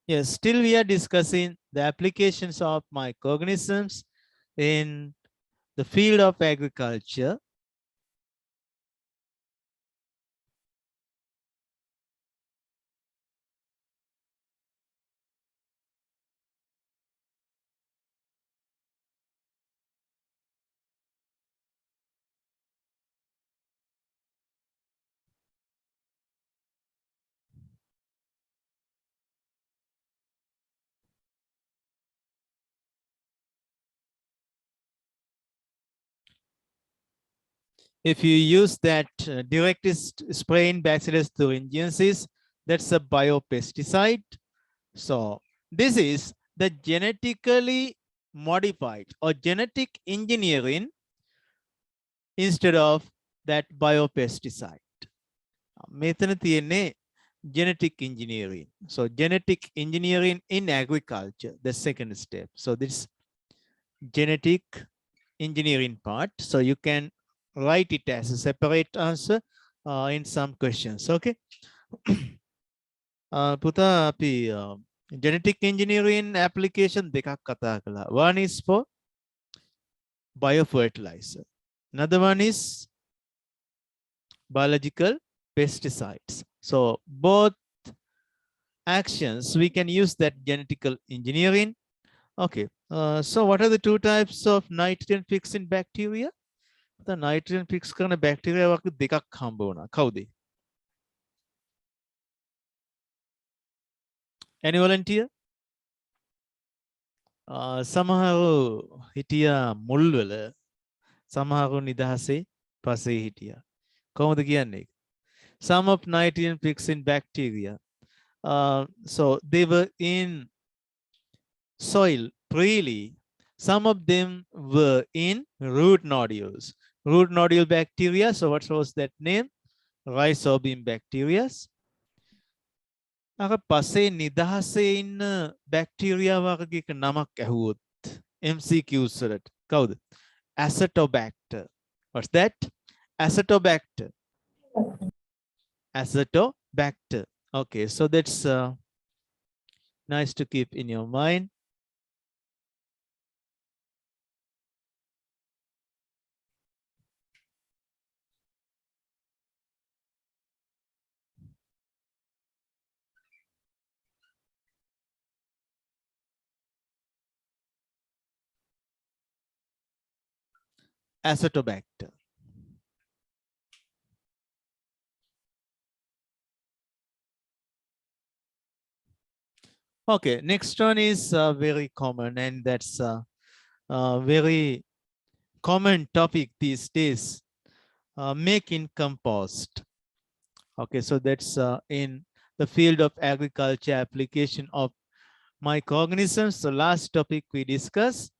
Yes, still we are discussing the applications of microorganisms in the field of agriculture. If you use that direct spraying bacillus thuringiensis, that's a biopesticide. So this is the genetically modified or genetic engineering instead of that biopesticide. මෙතන තියෙන්නේ genetic engineering. So genetic engineering in agriculture, the second step. So this genetic engineering part. So you can write it as a separate answer in some questions. Okay. පුතා අපි genetic engineering application දෙකක් කතා කළා. One is for biofertilizer. Another one is biological pesticides. So both actions, we can use that genetical engineering. Okay. So what are the two types of nitrogen fixing bacteria? The nitrogen fix කරන bacteria වගේ දෙකක් හම්බ වුණා. කවුද? Any volunteer? සමහරව හිටියා මුල්වල, සමහරව නිදහසේ පසේ හිටියා. කොහොමද කියන්නේ? Some of nitrogen fixing bacteria. So they were in soil freely. Some of them were in root nodules. Root nodule bacteria. So what was that name? Rhizobium bacteria. අර පසේ නිදහසේ ඉන්න බැක්ටීරියා වර්ගයක නමක් ඇහුවොත් MCQs වලට කවුද? Acetobacter. What's that? Acetobacter. Acetobacter. Okay, so that's nice to keep in your mind. Acetobacter. Okay, next one is very common, and that's a very common topic these days, making compost. Okay, so that's in the field of agriculture application of microorganisms. So last topic we discussed.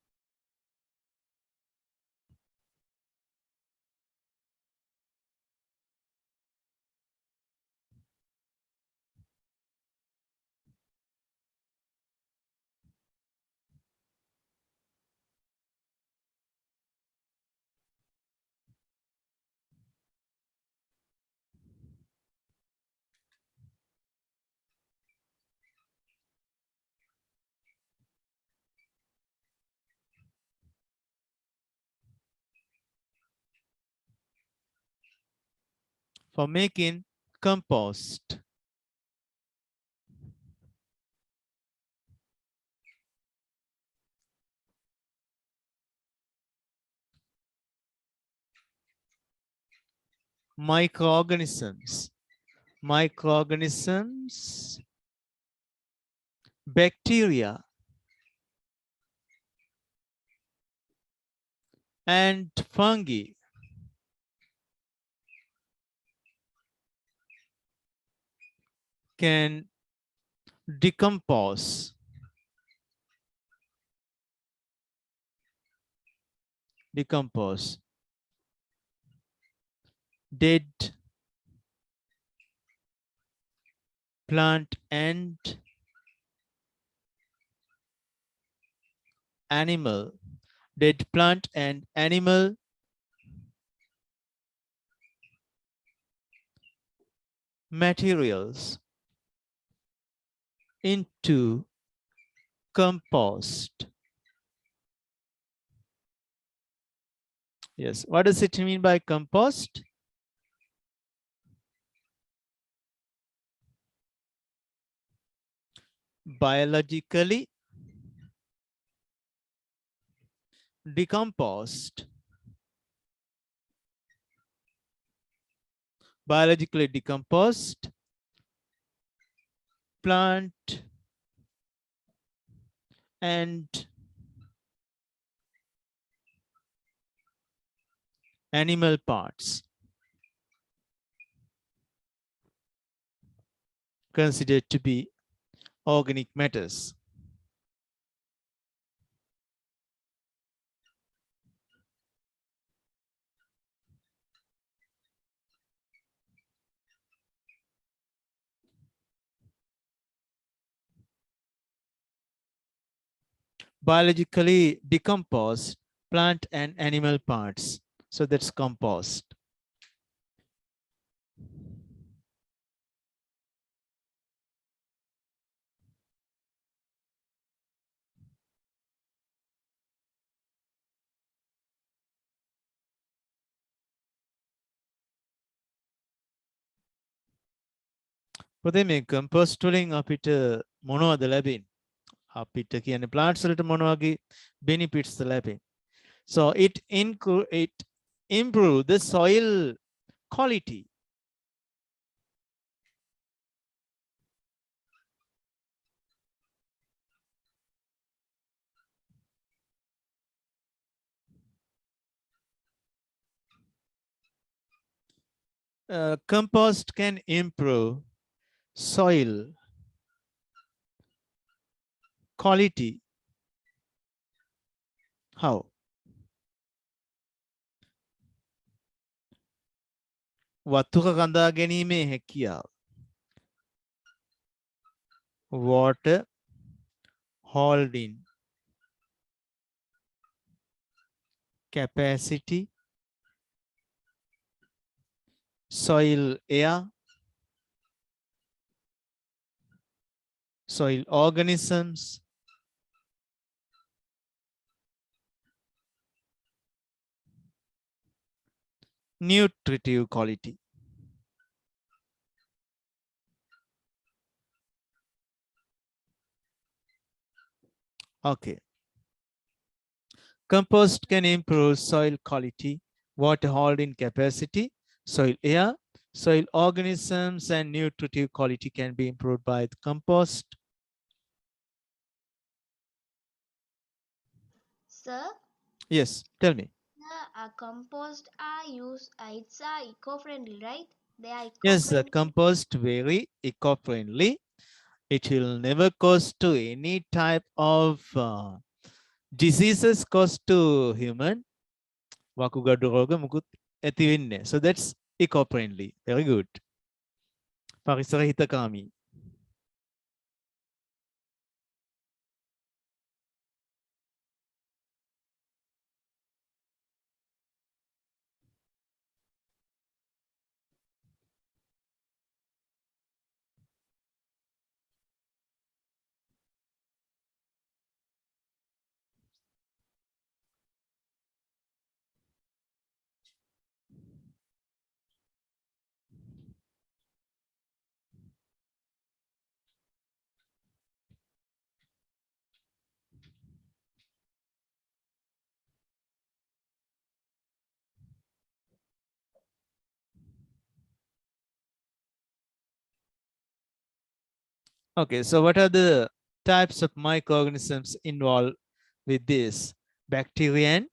For making compost. Microorganisms, bacteria, and fungi can decompose dead plant and animal materials into compost. Yes, what does it mean by compost? Biologically decomposed plant and animal parts considered to be organic matters. Biologically decomposed plant and animal parts. So that's compost. පොතේ මේ කම්පෝස්ට් වලින් අපිට මොනවද ලැබෙන්නේ? අපිට කියන්නේ plants වලට මොන වගේ benefits ලැබෙන්නේ? So it improve the soil quality. Compost can improve soil quality. How? වතුර කඳා ගැනීමේ හැකියාව. Water holding capacity, soil air, soil organisms, nutritive quality. Okay. Compost can improve soil quality, water holding capacity, soil air, soil organisms, and nutritive quality can be improved by the compost. Sir, Yes, tell me. compost are used. It's eco-friendly, right? They are Yes, the eco-friendly. compost very eco-friendly. It will never cause to any type of diseases caused to human. වකුගඩු රෝග මුකුත් ඇති වෙන්නේ. So that's eco-friendly. Very good. පරිසර හිතකාමී. Okay, so what are the types of microorganisms involved with this? Bacteria and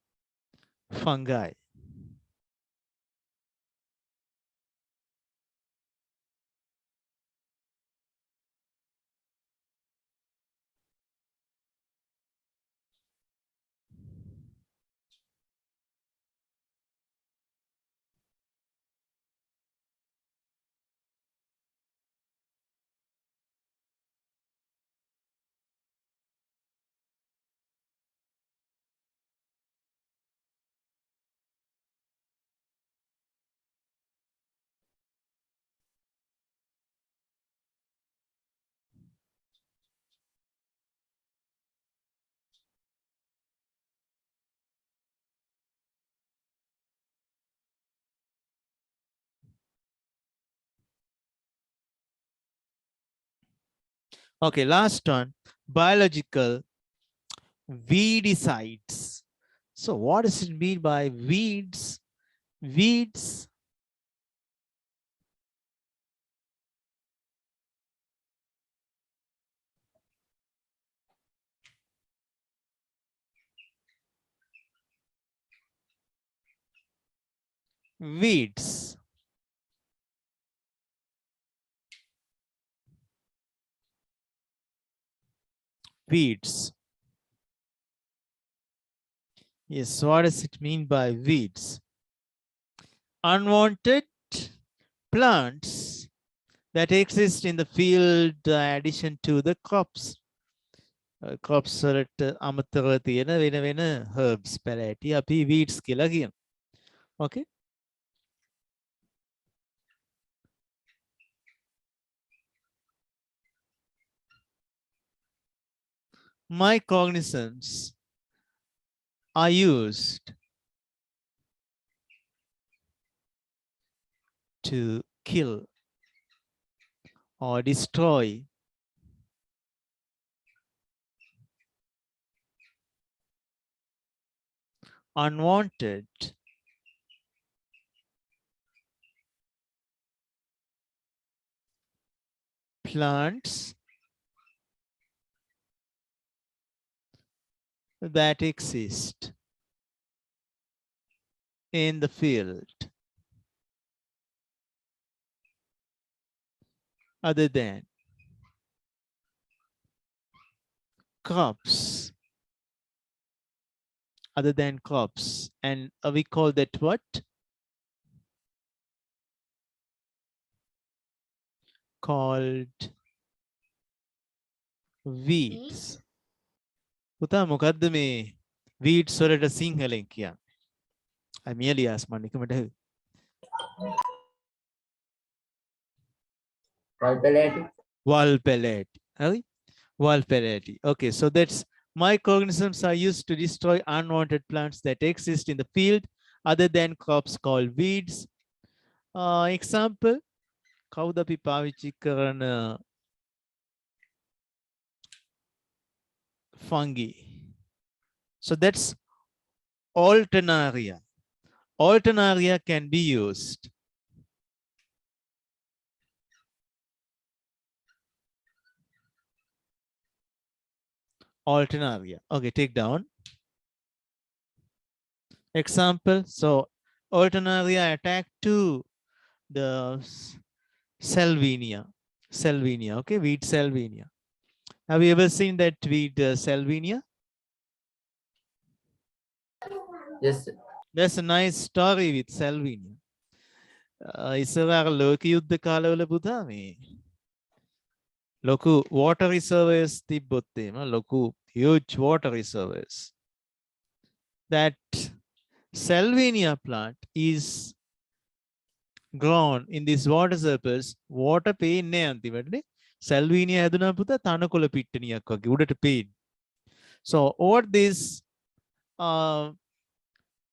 fungi. Okay, last one, biological weedicides. So what does it mean by weeds? Weeds. weeds. Weeds. Yes, what does it mean by weeds? Unwanted plants that exist in the field addition to the crops. Crops වලට අමතරව තියෙන වෙන වෙන herbs පැලෑටි අපි weeds කියලා කියනවා. Okay? Microorganisms are used to kill or destroy unwanted plants that exist in the field other than crops, and we call that what? Called weeds. පුතා මොකද්ද මේ weeds වලට සිංහලෙන් කියන්නේ? I merely asked මනිකමට. Wall pellet. Wall pellet. Okay, so that's microorganisms are used to destroy unwanted plants that exist in the field other than crops called weeds. Example, කවුද අපි පාවිච්චි කරන fungi. So that's alternaria. Alternaria can be used. Alternaria. Okay, take down. Example. So alternaria attack to the salvinia. Salvinia. Okay, weed salvinia. Have you ever seen that weed salvinia? Yes. There's a nice story with salvinia. ඉස්සරහට ලෝක යුද්ධ කාලවල පුතා මේ ලොකු water reservoirs තිබ්බොත් එහෙම ලොකු huge water reservoirs. That salvinia plant is grown in these water reservoirs. Water පේන්නේ අන්තිමට salvinia හැදුනා පුතා තනකොළ පිට්ටනියක් වගේ උඩට පේන්නේ. So what these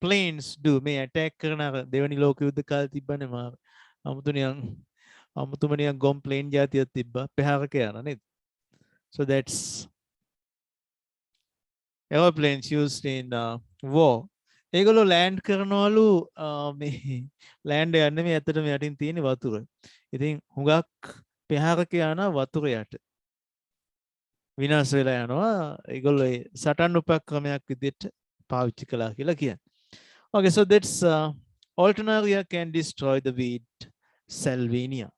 planes do may attack කරන අර දෙවනි ලෝක යුද්ධ කාලේ තිබ්බනේ මා අමුතුමනියක් ගොම් ප්ලේන් જાතියක් තිබ්බා පෙහාරක යන නේද? So that's airplanes used in war. ඒගොල්ලෝ land කරනවලු මේ land යන්නේ මේ ඇත්තටම යටින් තියෙන වතුර. ඉතින් හුඟක් පෙහාරක යන වතුර යට විනාශ වෙලා යනවා. ඒගොල්ලෝ සටන් උපක්‍රමයක් විදිහට පාවිච්චි කළා කියලා කියන්නේ. Okay, so that's alternaria can destroy the weed salvinia.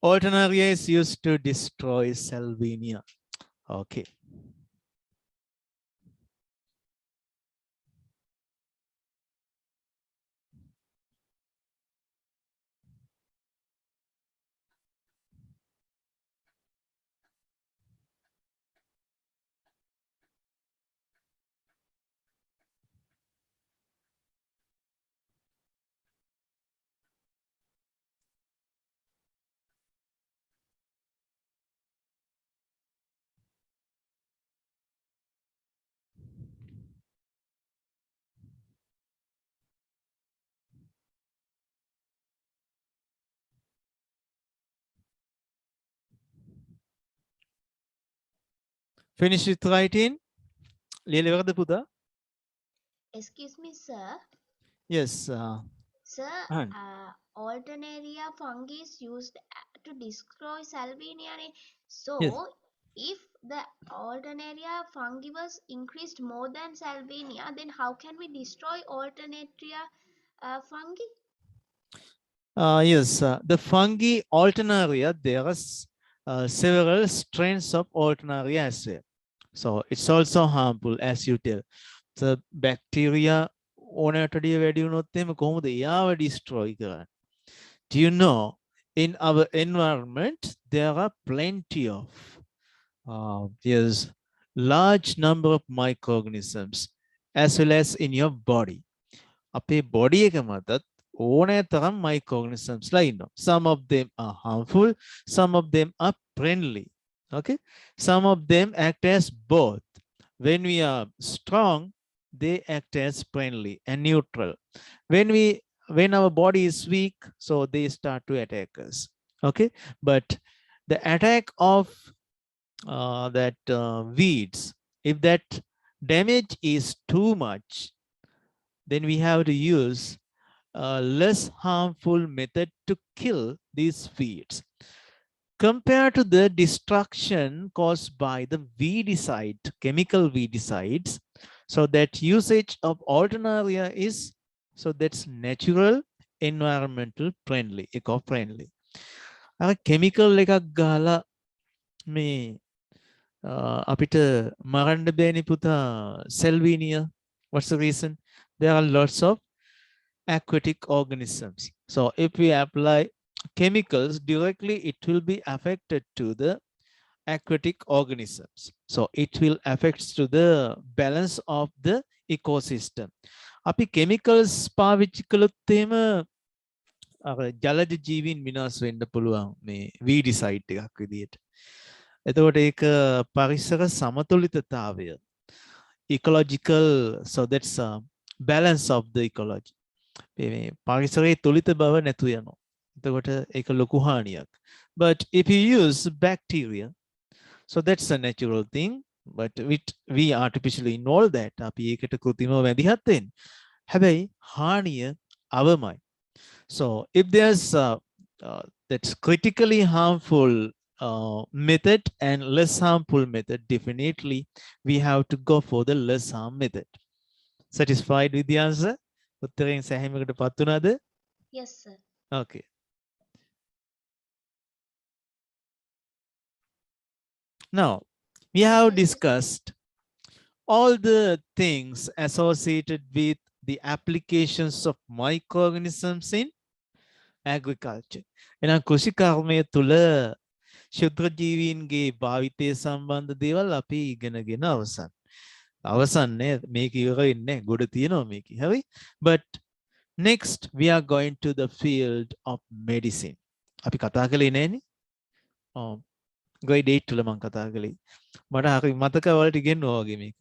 Alternaria is used to destroy salvinia. Okay. Finish with writing. ලියලා ඉවරද පුතා? Excuse me, sir. Yes. Sir, අහන්න. Alternaria fungi is used to destroy salvinia. Yes. So, if the Alternaria fungi was increased more than salvinia, then how can we destroy Alternaria fungi? Yes, the fungi Alternaria, there are several strains of Alternaria as well. So it's also harmful as you tell. The bacteria ඕනටඩිය වැඩි වුණොත් එහෙම කොහොමද එයාව destroy කරන්නේ? Do you know in our environment there are plenty of there's large number of microorganisms as well as in your body. අපේ body එක මතත් ඕනෑ තරම් microorganisms ලා ඉන්නවා. Some of them are harmful, some of them are friendly. Okay, some of them act as both. When we are strong, they act as friendly and neutral. When our body is weak, so they start to attack us. Okay, but the attack of that weeds, if that damage is too much, then we have to use a less harmful method to kill these weeds compared to the destruction caused by the weedicide, chemical weedicides. So that usage of Alternaria is, so that's natural, environmental friendly, eco-friendly. chemical එකක් ගහලා මේ අපිට මරන්න බෑනේ පුතා සෙල්වීනියා. What's the reason? There are lots of aquatic organisms. So if we apply chemicals directly, it will be affected to the aquatic organisms. So it will affect to the balance of the ecosystem. අපි chemicals පාවිච්චි කළොත් එහෙම අර ජලජ ජීවීන් විනාශ වෙන්න පුළුවන් මේ weedicide එකක් විදියට. එතකොට ඒක පරිසර සමතුලිතතාවය, ecological, so that's balance of the ecology. මේ පරිසරයේ තුලිත බව නැතු යනවා. එතකොට ඒක ලොකු හානියක්. But if you use bacteria, so that's a natural thing, but we artificially involve that. අපි ඒකට කෘත්‍රිමව වැදිහත් වෙන්නේ. හැබැයි හානිය අවමයි. So if there's that's critically harmful method and less harmful method, definitely we have to go for the less harm method. Satisfied with the answer? උත්තරයෙන් සැහැමකට පත් වුණාද? Yes, sir. Okay. Now, we have discussed all the things associated with the applications of microorganisms in agriculture. එහෙනම් කෘෂි කර්මය තුළ ශුද්‍ර ජීවීන්ගේ භාවිතය සම්බන්ධ දේවල් අපි ඉගෙනගෙන අවසන්. අවසන් නෑ, මේක ඉවර වෙන්නේ නෑ, ගොඩ තියෙනවා මේක. හරි? But next we are going to the field of medicine. අපි කතා කළේ නෑනේ? grade 8 තුල මම කතා කළේ. මට හරි මතක වලට ඉගෙනුවා වගේ මේක.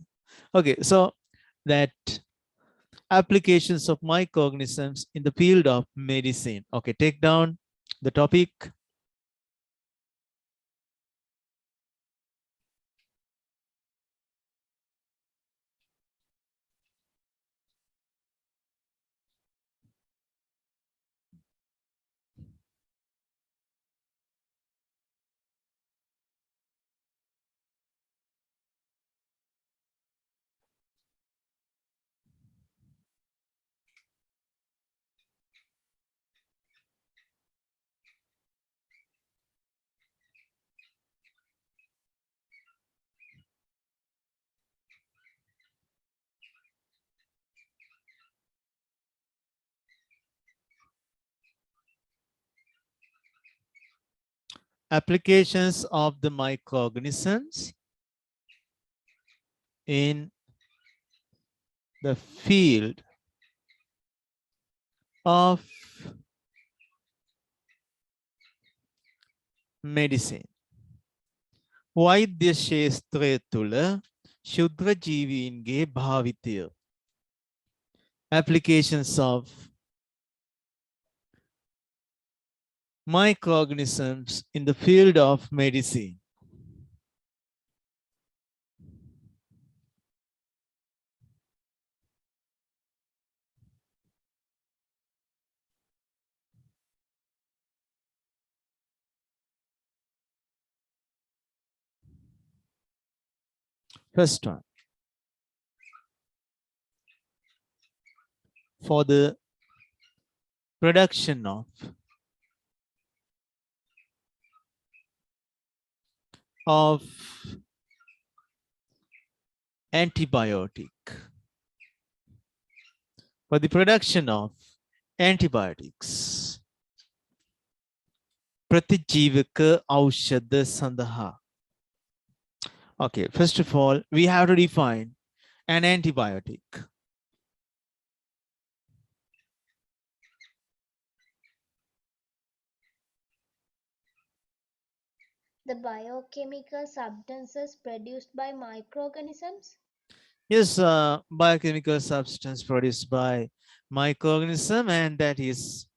Okay, so that applications of microorganisms in the field of medicine. Okay, take down the topic. Applications of the microorganisms in the field of medicine. වෛද්‍ය ශාස්ත්‍රය තුළ ශුද්‍ර ජීවීන්ගේ භාවිතය. Applications of microorganisms in the field of medicine. First one. For the production of antibiotic. For the production of antibiotics. Pratijivaka aushadha sandha. Okay, first of all, we have to define an antibiotic. The biochemical substances produced by microorganisms. Yes, biochemical substance produced by microorganism, and that is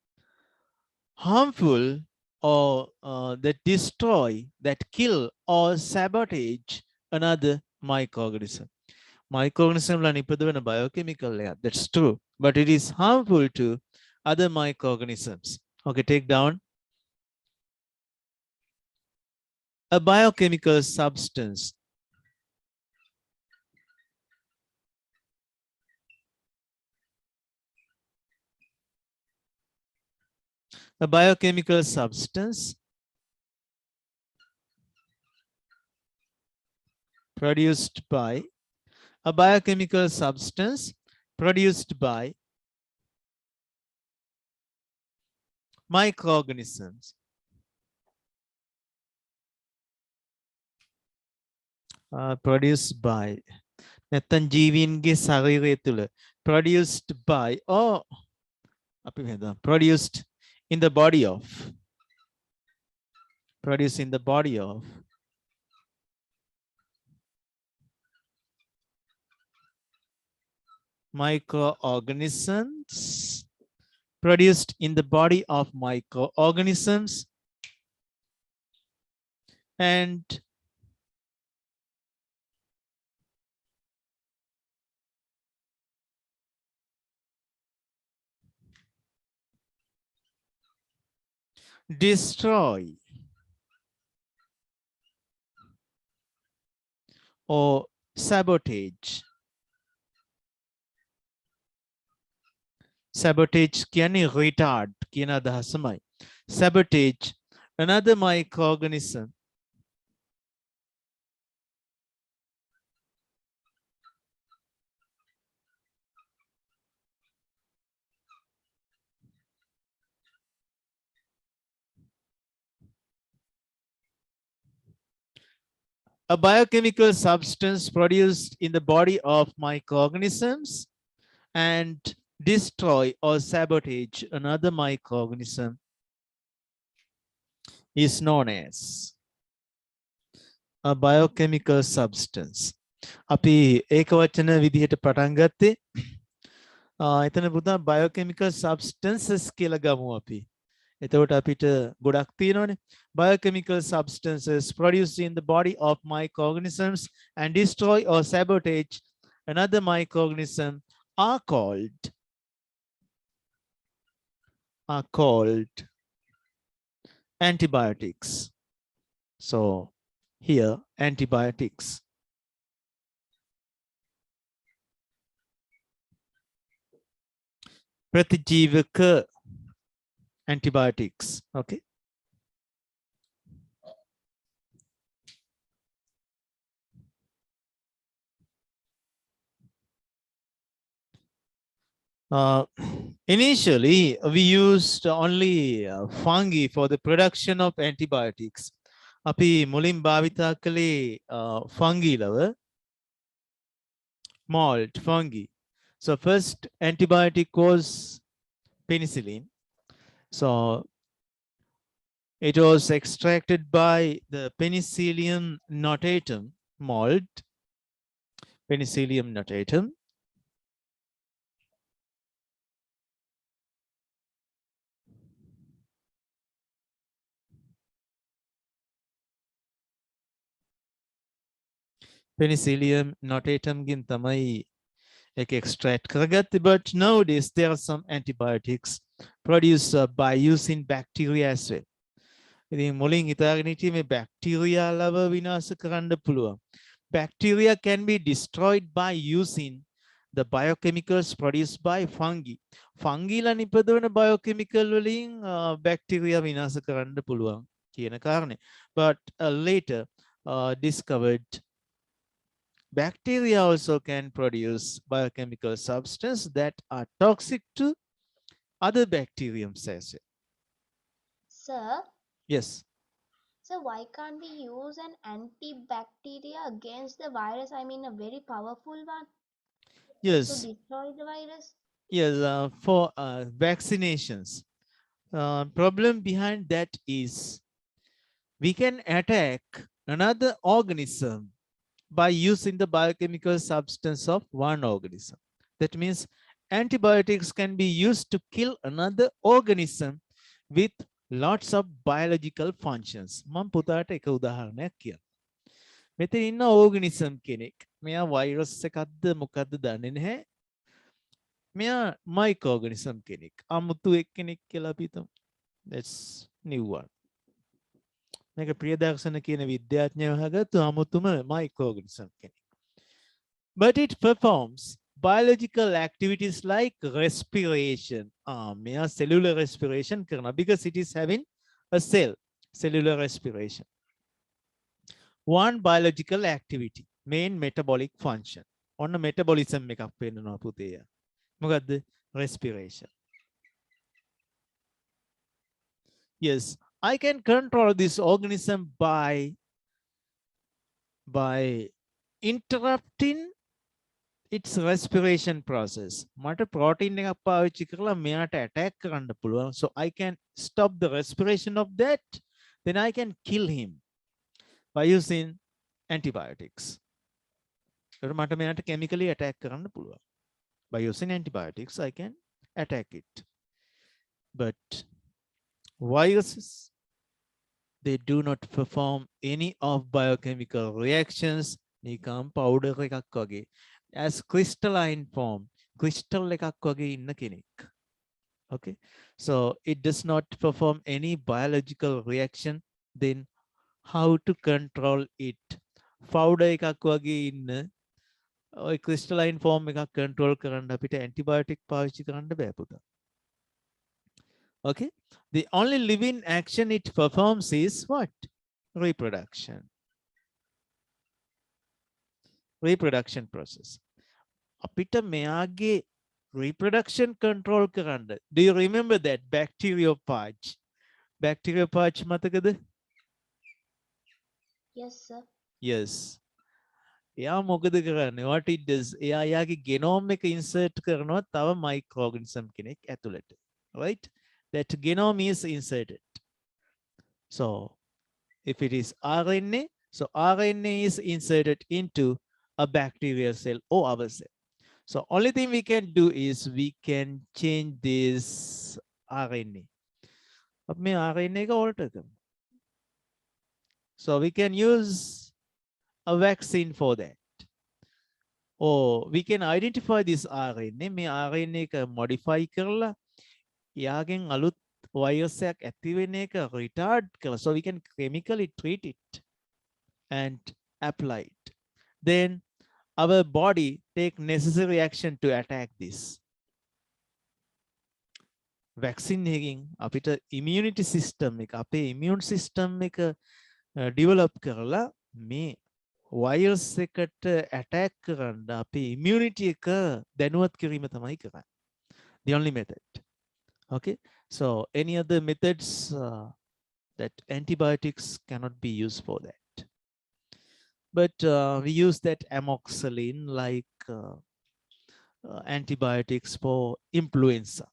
harmful or that destroy, that kill or sabotage another microorganism. Microorganism la nipadavana biochemical layer. That's true, but it is harmful to other microorganisms. Okay, take down. A biochemical substance produced by a biochemical substance produced by microorganisms. Produced by නැත්තම් ජීවීන්ගේ ශරීරය තුළ produced by or අපි හිතමු produced in the body of produced in the body of microorganisms produced in the body of microorganisms and destroy or sabotage. Sabotage කියන්නේ retard කියන අදහසමයි. Sabotage another microorganism a biochemical substance produced in the body of microorganisms and destroy or sabotage another microorganism is known as a biochemical substance. අපි ඒකවචන විදිහට පටන් ගත්තේ එතන පුතා biochemical substances කියලා ගමු අපි. එතකොට අපිට ගොඩක් තියෙනවානේ. Biochemical substances produced in the body of microorganisms and destroy or sabotage another microorganism are called antibiotics. So here antibiotics. Pratijivaka antibiotics. Okay. Initially, we used only fungi for the production of antibiotics. අපි මුලින් භාවිතා කළේ fungi ලව mold fungi. So first antibiotic was penicillin. So it was extracted by the Penicillium notatum mold. Penicillium notatum. Penicillium notatum gin tamai ek extract karagatti, but nowadays there are some antibiotics produced by using bacteria as well. ඉතින් මුලින් හිතාගෙන හිටියේ මේ bacteria ලව විනාශ කරන්න පුළුවන්. bacteria can be destroyed by using the biochemicals produced by fungi. Fungi ලා නිපදවන biochemical වලින් bacteria විනාශ කරන්න පුළුවන් කියන කාරණේ. But later discovered bacteria also can produce biochemical substance that are toxic to other bacterium as well. Sir, Yes. so why can't we use an antibacteria against the virus? I mean, a very powerful one to Yes. destroy the virus. Yes. For vaccinations, problem behind that is we can attack another organism by using the biochemical substance of one organism. That means antibiotics can be used to kill another organism with lots of biological functions. මම පුතාට එක උදාහරණයක් කියන්න. මෙතන ඉන්න organism කෙනෙක්. මෙයා virus එකක්ද මොකක්ද දන්නේ නැහැ. මෙයා microorganism කෙනෙක්. අමුතු එක්කෙනෙක් කියලා අපි හිතමු. That's new one. මේක ප්‍රියදර්ශන කියන විද්‍යාඥයෝ හගත්තු අමුතුම microorganism කෙනෙක්. But it performs biological activities like respiration. මෙයා cellular respiration කරනවා because it is having a cell, cellular respiration. One biological activity, main metabolic function. ඔන්න metabolism එකක් පෙන්නනවා පුතේ. මොකද්ද? Respiration. Yes, I can control this organism by interrupting its respiration process. මට protein එකක් පාවිච්චි කරලා මෙයාට attack කරන්න පුළුවන්. So I can stop the respiration of that. Then I can kill him by using antibiotics. ඒකට මට මෙයාට chemically attack කරන්න පුළුවන්. By using antibiotics, I can attack it. But viruses, they do not perform any of biochemical reactions. නිකම් powder එකක් වගේ. As crystalline form, crystal එකක් වගේ ඉන්න කෙනෙක්. Okay, so it does not perform any biological reaction. Then how to control it? Powder එකක් වගේ ඉන්න ඔය crystalline form එකක් control කරන්න අපිට antibiotic පාවිච්චි කරන්න බෑ පුතා. Okay, the only living action it performs is what? Reproduction. Reproduction process. අපිට මෙයාගේ reproduction control කරන්න. Do you remember that bacteriophage? Bacteriophage මතකද? Yes, sir. Yes. එයා මොකද කරන්නේ? What it does? එයා යාගේ genome එක insert කරනවා තව microorganism කෙනෙක් ඇතුළට. Right? That genome is inserted. So if it is RNA, so RNA is inserted into a bacterial cell or our cell. So only thing we can do is we can change this RNA. अपने RNA का alter करना. So we can use a vaccine for that. Or we can identify this RNA. මේ RNA का modify කරලා යාගෙන් අලුත් virus එකක් ඇති වෙන එක retard කරලා. So we can chemically treat it and apply it. Then our body take necessary action to attack this. Vaccine එකකින් අපිට immunity system එක අපේ immune system එක develop කරලා මේ virus එකට attack කරන්න අපේ immunity එක දැනුවත් කිරීම තමයි කරන්නේ. The only method. Okay, so any other methods that antibiotics cannot be used for that. But we use that amoxicillin like antibiotics for influenza.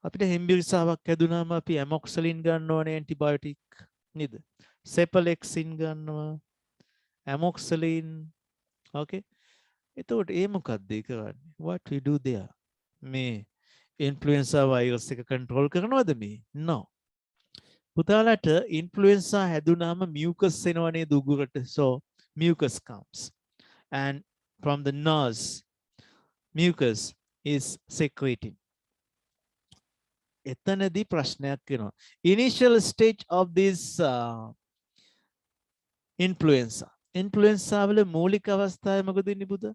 අපිට හෙම්බිරිසාවක් හැදුනාම අපි amoxicillin ගන්න ඕනේ antibiotic නේද? Cephalexin ගන්නවා, amoxicillin. Okay, එතකොට ඒ මොකක්ද ඒ කරන්නේ? What we do there? මේ influenza virus එක control කරනවද මේ? No. පුතාලට influenza හැදුනාම mucus එනවා නේද උගුරට? So mucus comes, and from the nose mucus is secreting. එතනදී ප්‍රශ්නයක් වෙනවා. Initial stage of this influenza, ඉන්ෆ්ලුවෙන්සා වල මූලික අවස්ථාවේ මොකද වෙන්නේ පුතා?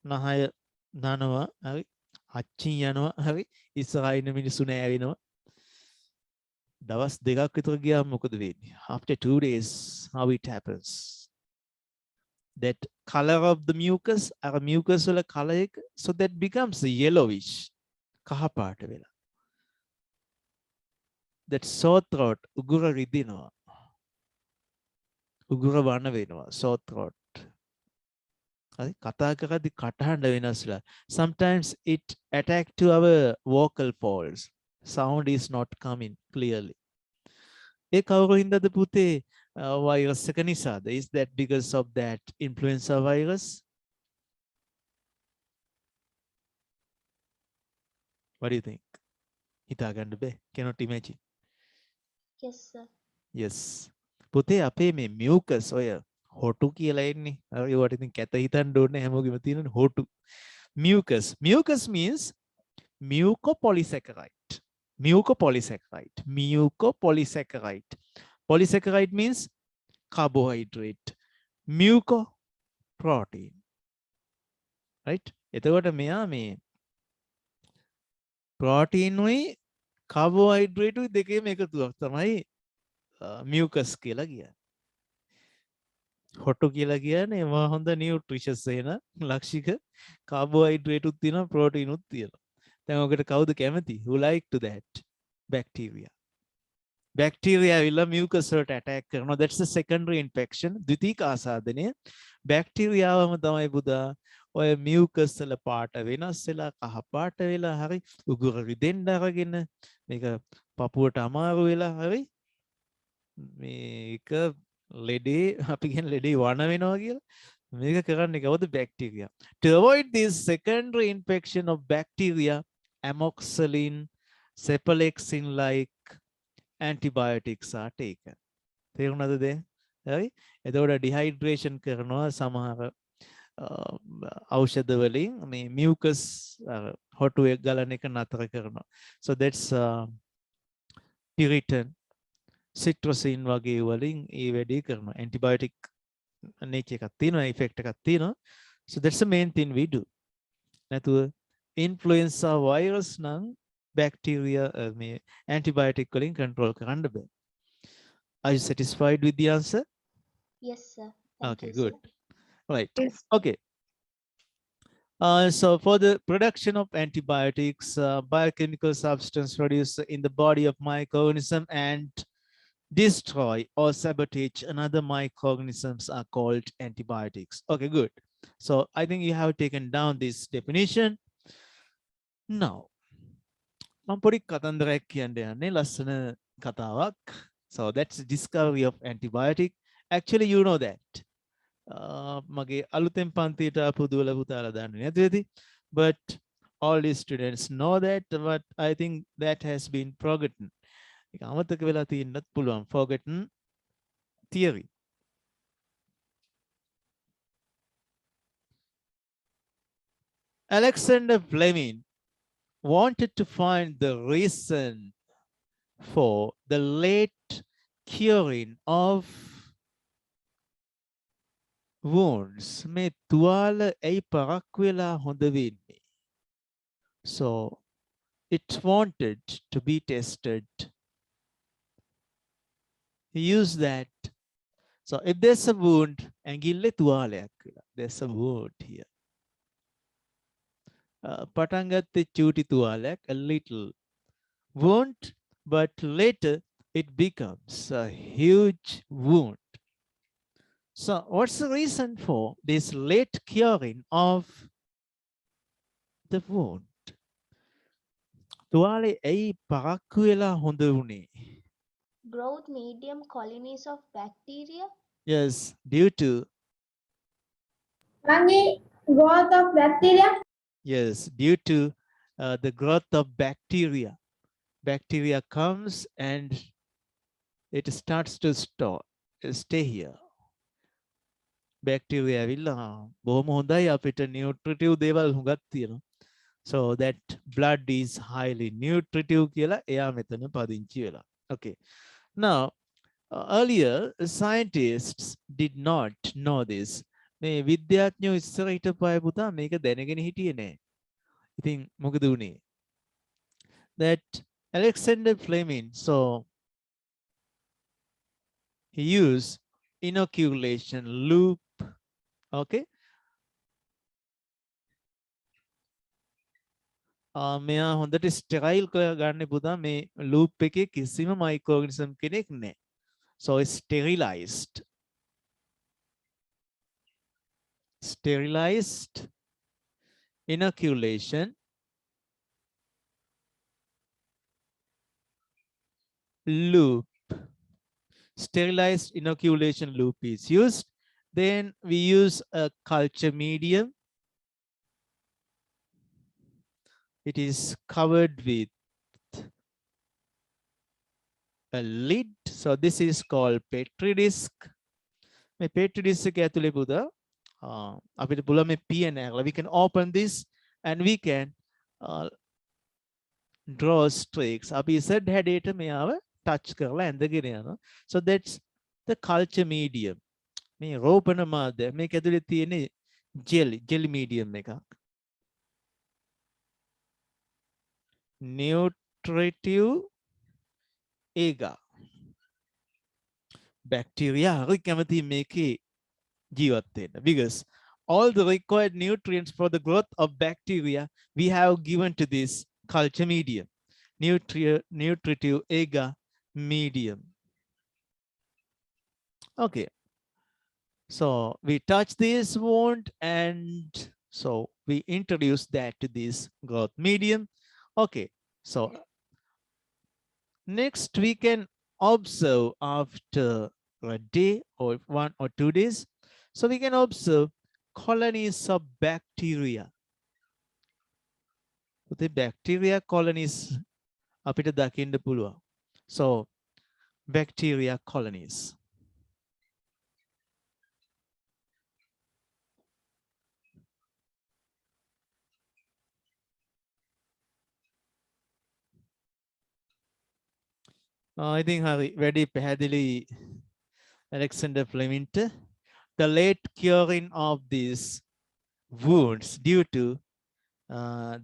නහය නනවා හරි අච්චින් යනවා හරි ඉස්සරහා ඉන්න මිනිස්සු නෑවෙනවා. දවස් දෙකක් විතර ගියාම මොකද වෙන්නේ? After 2 days how it happens? That color of the mucus අර mucus වල color එක so that becomes yellowish කහ පාට වෙලා. That sore throat උගුර රිදෙනවා. උගුර වන වෙනවා sore throat. හරි කතා කරද්දි කටහඬ වෙනස්ලා. Sometimes it attack to our vocal folds. Sound is not coming clearly. ඒ කවුරු හින්දාද පුතේ virus එක නිසාද? Is that because of that influenza virus? What do you think? හිතා ගන්න බෑ. Cannot imagine. Yes, sir. Yes. පුතේ අපේ මේ mucus ඔය හොටු කියලා එන්නේ. හරි ඒවට ඉතින් කැත හිතන්න ඕනේ හැමෝගෙම තියෙනනේ හොටු. Mucus. Mucus means mucopolysaccharide. Mucopolysaccharide. Mucopolysaccharide. Polysaccharide means carbohydrate. Muco protein. Right? එතකොට මෙයා මේ protein උයි carbohydrate උයි දෙකේම එකතුවක් තමයි mucus කියලා කියන්නේ. හොටු කියලා කියන්නේ ඒවා හොඳ නියුට්‍රිෂස් වෙන ලක්ෂික කාබෝහයිඩ්‍රේට් උත් තියෙනවා ප්‍රෝටීන් උත් තියෙනවා. දැන් ඔකට කවුද කැමති? Who like to that? Bacteria. Bacteria will mucus වලට attack කරනවා. That's the secondary infection. ද්විතීක ආසාදනය. බැක්ටීරියාවම තමයි පුතා ඔය mucus වල පාට වෙනස් වෙලා කහ පාට වෙලා හරි උගුර රිදෙන්න අරගෙන මේක පපුවට අමාරු වෙලා හරි මේක ලෙඩේ අපි කියන ලෙඩේ වණ වෙනවා කියලා මේක කරන්නේ කවුද? Bacteria. To avoid this secondary infection of bacteria, amoxicillin, cephalexin like antibiotics are taken. තේරුණාද දැන්? හරි. එතකොට dehydration කරනවා සමහර ඖෂධ වලින් මේ mucus හොටු එක ගලන එක නතර කරනවා. So that's piriton, citrusine වගේ වලින් ඒ වැඩේ කරනවා. Antibiotic nature එකක් තියෙනවා, effect එකක් තියෙනවා. So that's the main thing we do. නැතුව influenza virus නම් bacteria මේ antibiotic වලින් control කරන්න බෑ. Are you satisfied with the answer? Yes, sir. Thank Okay, you, good. sir. Right. Yes. Okay. So for the production of antibiotics, biochemical substance produced in the body of microorganism and destroy or sabotage another microorganisms are called antibiotics. Okay, good. So I think you have taken down this definition. Now, මම පොඩි කතන්දරයක් කියන්න යන්නේ ලස්සන කතාවක්. So that's the discovery of antibiotic. Actually, you know that. මගේ අලුතෙන් පන්තියට ආපු දුවල පුතාලා දන්නේ නැති වෙති. But all the students know that, but I think that has been forgotten. ඒක අමතක වෙලා තියෙන්නත් පුළුවන්. Forgotten theory. Alexander Fleming wanted to find the reason for the late curing of wounds. මේ තුවාල ඇයි පරක් වෙලා හොඳ වෙන්නේ? So it wanted to be tested. He used that. So if there's a wound, ඇඟිල්ලේ තුවාලයක් වෙලා. There's a wound here. පටන් ගත්තේ චූටි තුවාලයක්, a little wound, but later it becomes a huge wound. So what's the reason for this late curing of the wound? තුවාලේ ඇයි පරක්කු වෙලා හොඳ වුණේ? Growth medium colonies of bacteria. Yes, due to growth of bacteria. yes, due to the growth of bacteria. Bacteria comes and it starts to stay here. Bacteria ඇවිල්ලා බොහොම හොඳයි අපිට nutritive දේවල් හුඟක් තියෙනවා. So that blood is highly nutritive කියලා එයා මෙතන පදිංචි වෙලා. Okay. Now, earlier scientists did not know this. මේ විද්‍යාඥයෝ ඉස්සර හිටපු අය පුතා මේක දැනගෙන හිටියේ නෑ. ඉතින් මොකද වුනේ? That Alexander Fleming, so he used inoculation loop. Okay. මෙයා හොඳට ස්ටෙරයිල් කරගන්න පුතා මේ ලූප් එකේ කිසිම මයික්‍රෝගනිසම් කෙනෙක් නෑ. So it's sterilized inoculation loop. Sterilized inoculation loop is used. Then we use a culture medium. It is covered with a lid. So this is called Petri disk. මේ Petri disk එක ඇතුලේ පුතා අපිට පුළුවන් මේ PNR. We can open this and we can draw streaks. අපි Z හැඩයට මෙයාව touch කරලා ඇඳගෙන යනවා. So that's the culture medium. මේ රෝපණ මාධ්‍ය මේක ඇතුලේ තියෙන jelly medium එකක්. Nutritive agar. Bacteria හරි කැමති මේකේ ජීවත් වෙන්න because all the required nutrients for the growth of bacteria we have given to this culture medium. Nutritive agar medium. Okay. So we touch this wound and so we introduce that to this growth medium. Okay. So next we can observe after a day or 1 or 2 days. So we can observe colonies of bacteria. The bacteria colonies අපිට දකින්න පුළුවන්. So bacteria colonies. I think හරි වැඩි පැහැදිලි Alexander Fleming. The late curing of these wounds due to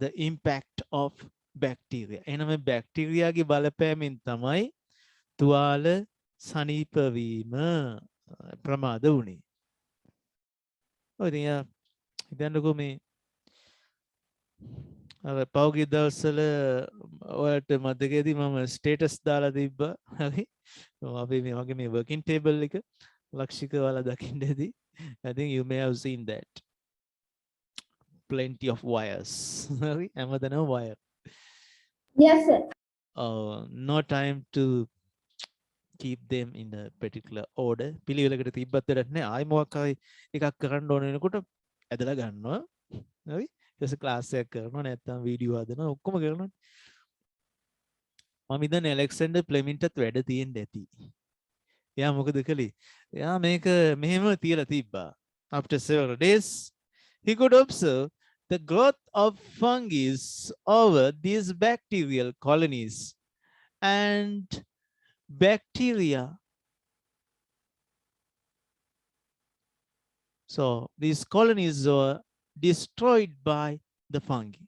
the impact of bacteria. එනම බැක්ටීරියාගේ බලපෑමෙන් තමයි තුවාල සනීප වීම ප්‍රමාද වුණේ. ඔය ඉතින් හිතන්නකෝ මේ අර පෞගිය දවස්වල ඔයාලට මතකයේදී මම ස්ටේටස් දාලා තිබ්බා. හරි. අපි මේ වගේ මේ working table එක ලක්ෂික ඔයාලා දකින්න ඇති. I think you may have seen that. Plenty of wires. හරි. හැමදැනම wire. Yes, sir. No time to keep them in a particular order. පිළිවෙලකට තිබ්බත් වැඩක් නෑ. ආයි මොකක් හරි එකක් කරන්න ඕන වෙනකොට ඇදලා ගන්නවා. හරි. ඊට ක්ලාස් එකක් කරනවා නැත්නම් වීඩියෝ හදනවා ඔක්කොම කරනවා. මම ඉතින් ඇලෙක්සැන්ඩර් ෆ්ලෙමින්ටත් වැඩ තියෙන්න ඇති. එයා මොකද කළේ? එයා මේක මෙහෙම තියලා තිබ්බා. After several days he could observe the growth of fungus over these bacterial colonies and bacteria. So these colonies were destroyed by the fungi.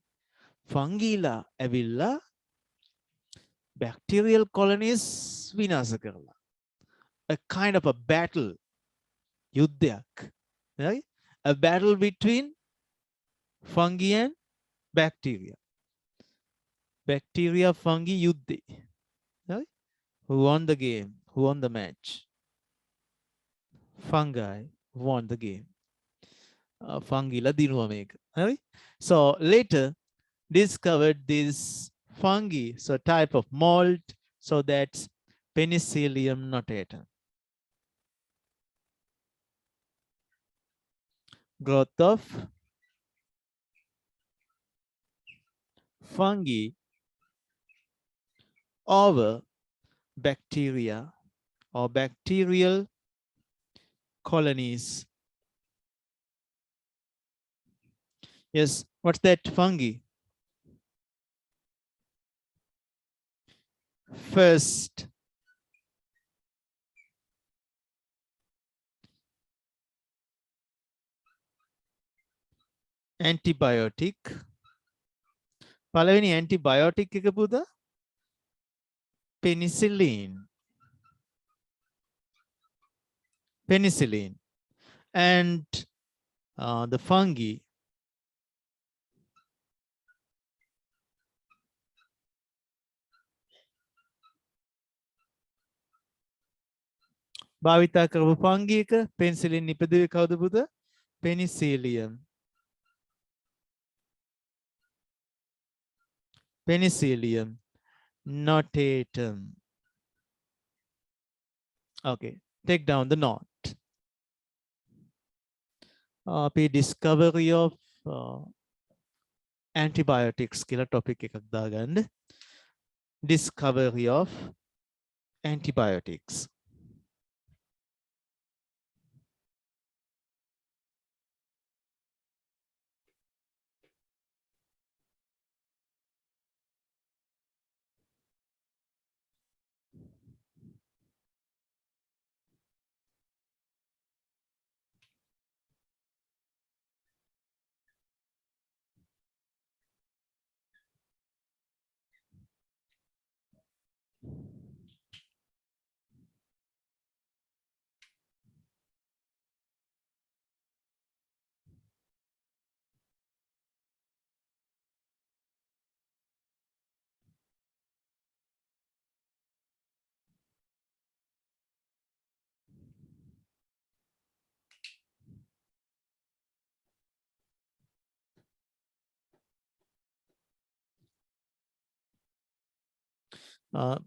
Fungila avilla bacterial colonies vinasa karala. A kind of a battle, yuddhayak, right? A battle between fungi and bacteria. Bacteria, fungi, yuddhe. Right? Who won the game? Who won the match? Fungi won the game. Fungila dinuwa meka. Right? So later discovered this fungi, so type of mold, so that's Penicillium notatum. Growth of fungi over bacteria or bacterial colonies. Yes, what's that fungi? First, antibiotic. පළවෙනි antibiotic එක පුතා penicillin. Penicillin. And the fungi භාවිතා කරපු fungi එක penicillin ඉපදුවේ කවුද පුතා? Penicillium. Penicillium notatum. Okay, take down the note. Discovery of antibiotics කියලා topic එකක් දාගන්න. Discovery of antibiotics.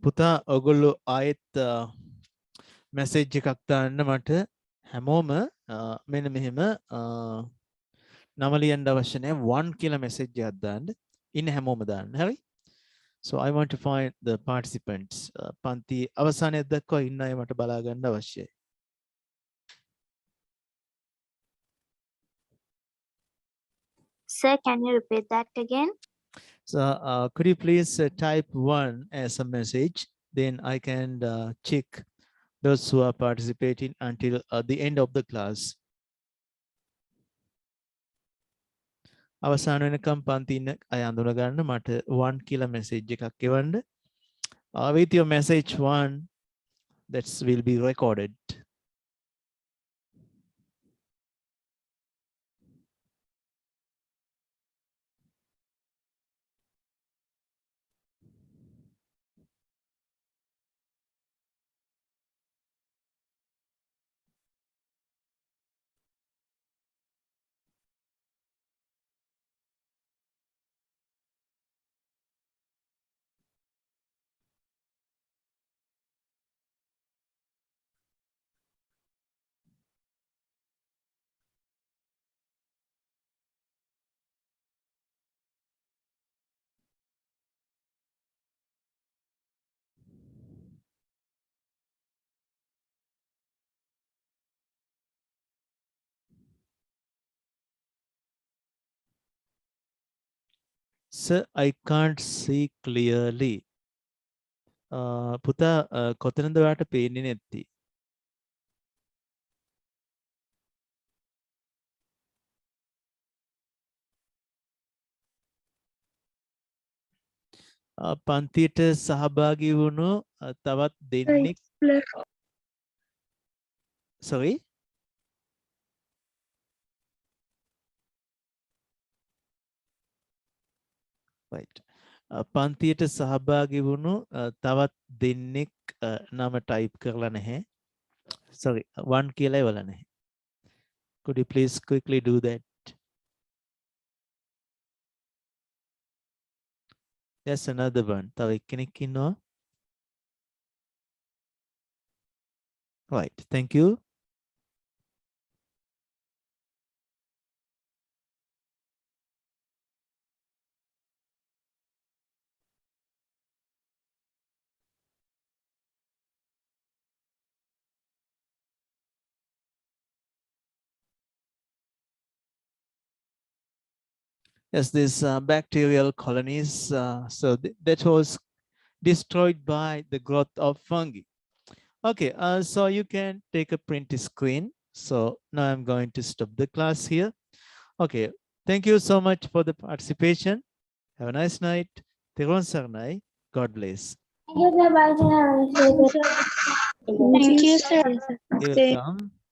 පුතා ඔගොල්ලෝ ආයෙත් message එකක් දාන්න මට හැමෝම මෙන්න මෙහෙම නම ලියන්න අවශ්‍ය නැහැ 1 කියලා message එකක් දාන්න ඉන්න හැමෝම දාන්න හරි so I want to find the participants පන්ති අවසානයේ දක්වා ඉන්න අය මට බලා ගන්න අවශ්‍යයි Sir, can you repeat that again? So could you please type 1 as a message then I can check those who are participating until the end of the class. අවසාන වෙනකම් පන්ති ඉන්න අය අඳුන ගන්න මට 1 කියලා message එකක් එවන්න. With your message 1 that will be recorded. Sir, I can't see clearly. පුතා කොතනද ඔයාට පේන්නේ නැත්තේ? පන්තියට සහභාගී වුණු තවත් දෙන්නෙක් sorry right පන්තියට සහභාගී වුණු තවත් දෙන්නෙක් නම ටයිප් කරලා නැහැ sorry 1 කියලා එවලා නැහැ could you please quickly do that there's another one තව එක්කෙනෙක් ඉන්නවා right thank you yes these bacterial colonies so that was destroyed by the growth of fungi okay so you can take a print screen so now I'm going to stop the class here okay Thank you so much for the participation. Have a nice night. Thank you. God bless. Thank you, sir. Bye, sir. Have a nice day. Thank you, sir. You're welcome.